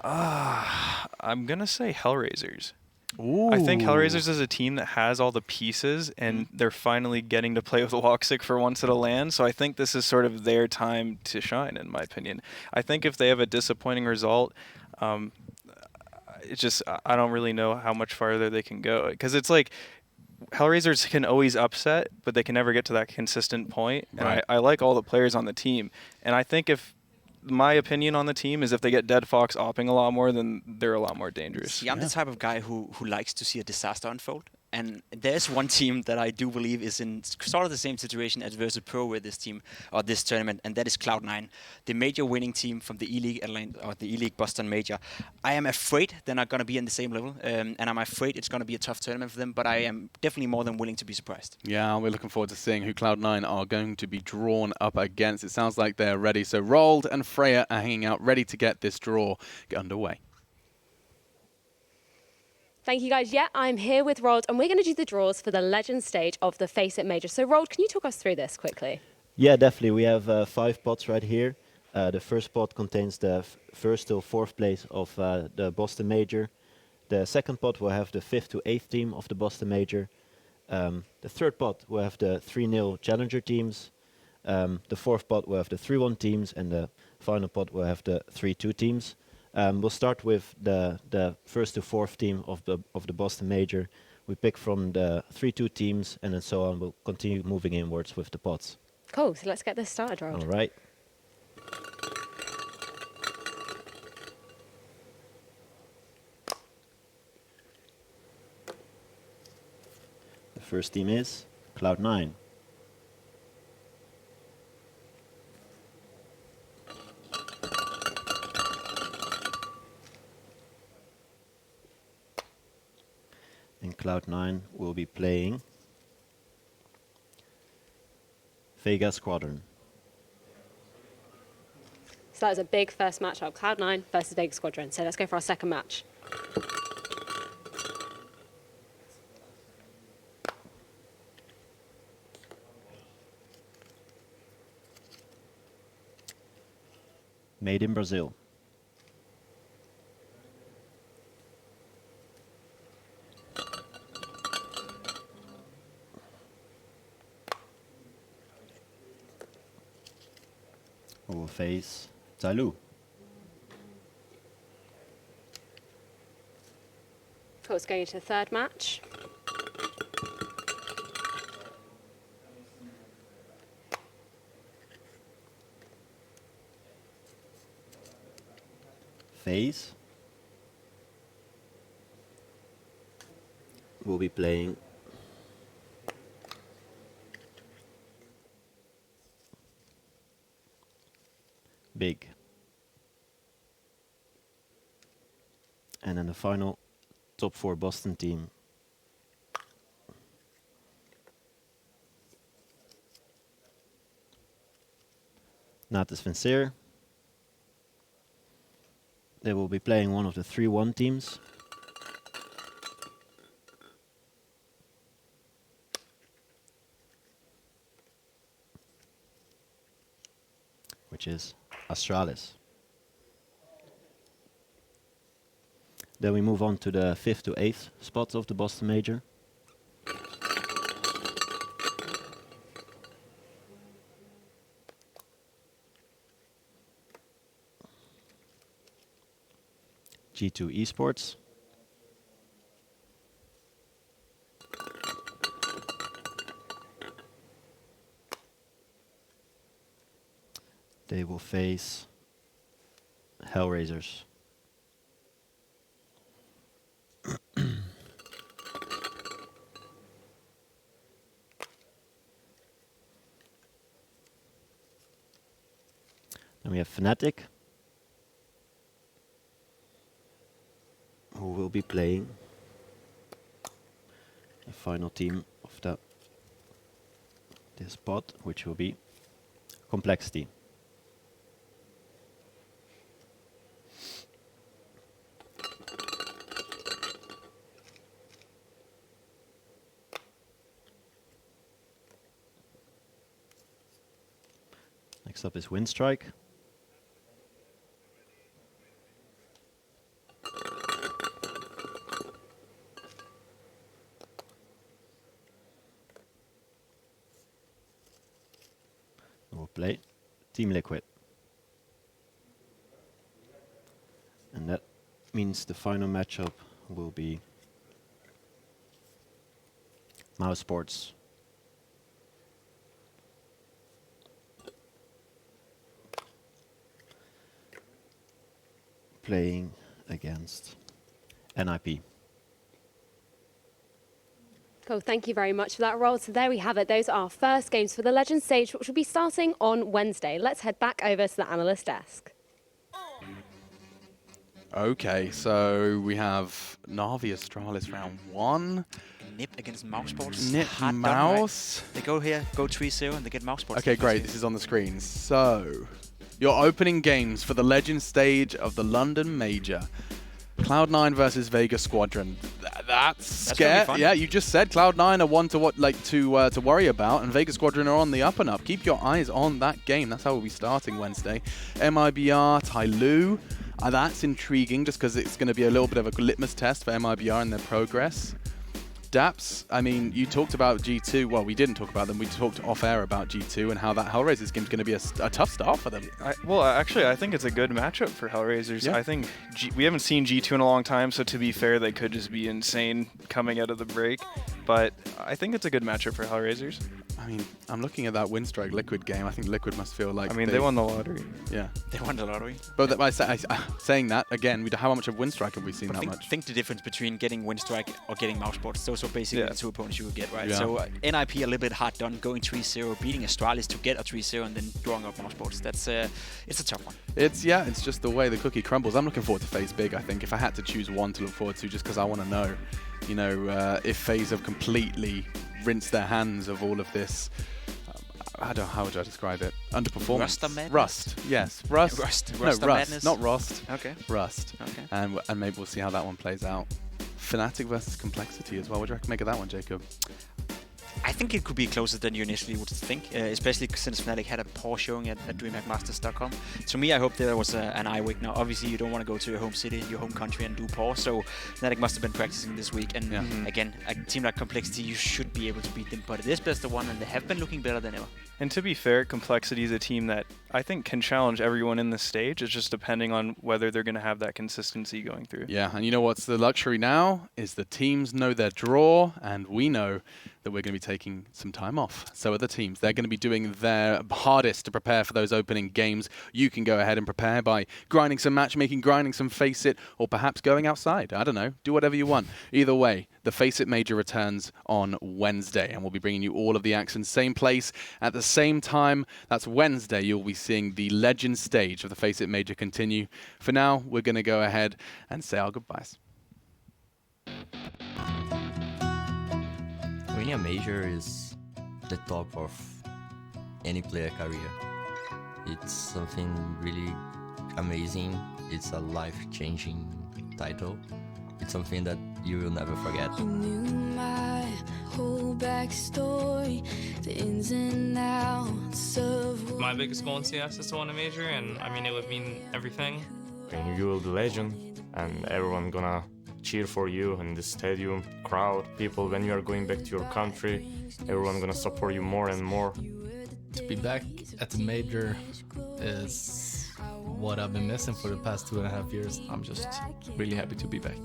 I'm going to say Hellraisers.
Ooh.
I think Hellraisers is a team that has all the pieces, and they're finally getting to play with Woxic for once at a LAN, so I think this is sort of their time to shine, in my opinion. I think if they have a disappointing result, it's just, I don't really know how much farther they can go. Because it's like, Hellraisers can always upset, but they can never get to that consistent point. And
Right.
I like all the players on the team. And I think my opinion on the team is if they get Dead Fox opping a lot more, then they're a lot more dangerous.
See, I'm the type of guy who likes to see a disaster unfold. And there's one team that I do believe is in sort of the same situation as Versus Pro with this team, or this tournament, and that is Cloud9, the major winning team from the E-League, or the E-League Boston Major. I am afraid they're not going to be on the same level, and I'm afraid it's going to be a tough tournament for them, but I am definitely more than willing to be surprised.
Yeah, we're looking forward to seeing who Cloud9 are going to be drawn up against. It sounds like they're ready. So Rold and Freya are hanging out, ready to get this draw underway.
Thank you, guys. Yeah, I'm here with Rold, and we're going to do the draws for the Legend stage of the FACEIT Major. So, Rold, can you talk us through this quickly?
Yeah, definitely. We have 5 pots right here. The first pot contains the first to 4th place of the Boston Major. The second pot will have the 5th to 8th team of the Boston Major. The third pot will have the 3-0 Challenger teams. The fourth pot will have the 3-1 teams, and the final pot will have the 3-2 teams. We'll start with the first to 4th team of the Boston Major. We pick from the 3-2 teams, and then so on. We'll continue moving inwards with the pots.
Cool. So let's get this started, Rold.
All right. The first team is Cloud9. And Cloud9 will be playing Vega Squadron.
So that was a big first matchup, Cloud9 versus Vega Squadron. So let's go for our second match.
Made in Brazil. We will face Tyloo.
Cool, it's going into the third match.
FaZe will be playing Big. And then the final top 4 Boston team. Natus Vencer. They will be playing one of the 3-1 teams. Which is Astralis. Then we move on to the 5th to 8th spots of the Boston Major. G2 Esports. They will face Hellraisers. Then we have Fnatic, who will be playing the final team of this pot, which will be Complexity. Next up is Windstrike. We'll play Team Liquid. And that means the final matchup will be Mouse Sports playing against NIP.
Cool, thank you very much for that, Roll. So there we have it. Those are our first games for the Legends stage, which will be starting on Wednesday. Let's head back over to the analyst desk.
Okay, so we have Na'Vi Astralis round 1.
Nip against Mouse Sports.
Nip
Hard done,
Mouse.
right? They go here, go 3-0, and they get Mouse Sports.
Okay, great. This is on the screen. So, your opening games for the Legends stage of the London Major. Cloud9 versus Vega Squadron. That's scary. Yeah, you just said Cloud9 are one to worry about, and Vega Squadron are on the up and up. Keep your eyes on that game. That's how we'll be starting Wednesday. MIBR, Tyloo. That's intriguing, just because it's going to be a little bit of a litmus test for MIBR and their progress. Daps, I mean, you talked about G2. Well, we didn't talk about them. We talked off-air about G2 and how that Hellraisers game is going to be a tough start for them.
Well, actually, I think it's a good matchup for Hellraisers.
Yeah.
I think we haven't seen G2 in a long time, so to be fair, they could just be insane coming out of the break. But I think it's a good matchup for Hellraisers.
I mean, I'm looking at that Windstrike Liquid game. I think Liquid must feel like
they won the lottery.
Yeah.
They won the lottery.
But saying that, again, how much of Windstrike have we seen that much?
Think the difference between getting Windstrike or getting Mouse Sports. Those are basically the two opponents you would get, right?
Yeah.
So NIP a little bit hard done, going 3-0, beating Astralis to get a 3-0, and then drawing up Mouse Sports. It's a tough one.
It's just the way the cookie crumbles. I'm looking forward to FaZe Big, I think. If I had to choose one to look forward to, just because I want to know, if FaZe have completely rinsed their hands of all of this, how would I describe it? Underperformance. Rust. Yes. Rust.
Madness.
Not Rust.
Okay.
Rust.
Okay.
And maybe we'll see how that one plays out. Fnatic versus Complexity as well. What do you reckon make of that one, Jacob?
I think it could be closer than you initially would think, especially since Fnatic had a poor showing at DreamHackMasters.com. To me, I hope there was an eye wig. Now, obviously, you don't want to go to your home city, your home country, and do poor, so Fnatic must have been practicing this week. And again, a team like Complexity, you should be able to beat them, but it is best of one, and they have been looking better than ever.
And to be fair, Complexity is a team that I think can challenge everyone in this stage. It's just depending on whether they're going to have that consistency going through.
Yeah, and you know what's the luxury now is the teams know their draw, and we know that we're going to be taking some time off. So are the teams. They're going to be doing their hardest to prepare for those opening games. You can go ahead and prepare by grinding some matchmaking, grinding some FACEIT, or perhaps going outside. I don't know. Do whatever you want. Either way, the FACEIT Major returns on Wednesday, and we'll be bringing you all of the action. Same place at the same time. That's Wednesday. You'll be seeing the Legends stage of the FACEIT Major continue. For now, we're going to go ahead and say our goodbyes.
Winning a major is the top of any player career. It's something really amazing. It's a life-changing title. It's something that you will never forget.
You knew my whole backstory, the ins and outs of
my biggest goal in CS is to win a major, and I mean it would mean everything.
And you will be legend, and everyone gonna cheer for you in the stadium, crowd, people. When you are going back to your country, everyone gonna support you more and more.
To be back at the major is what I've been missing for the past 2.5 years. I'm just really happy to be back.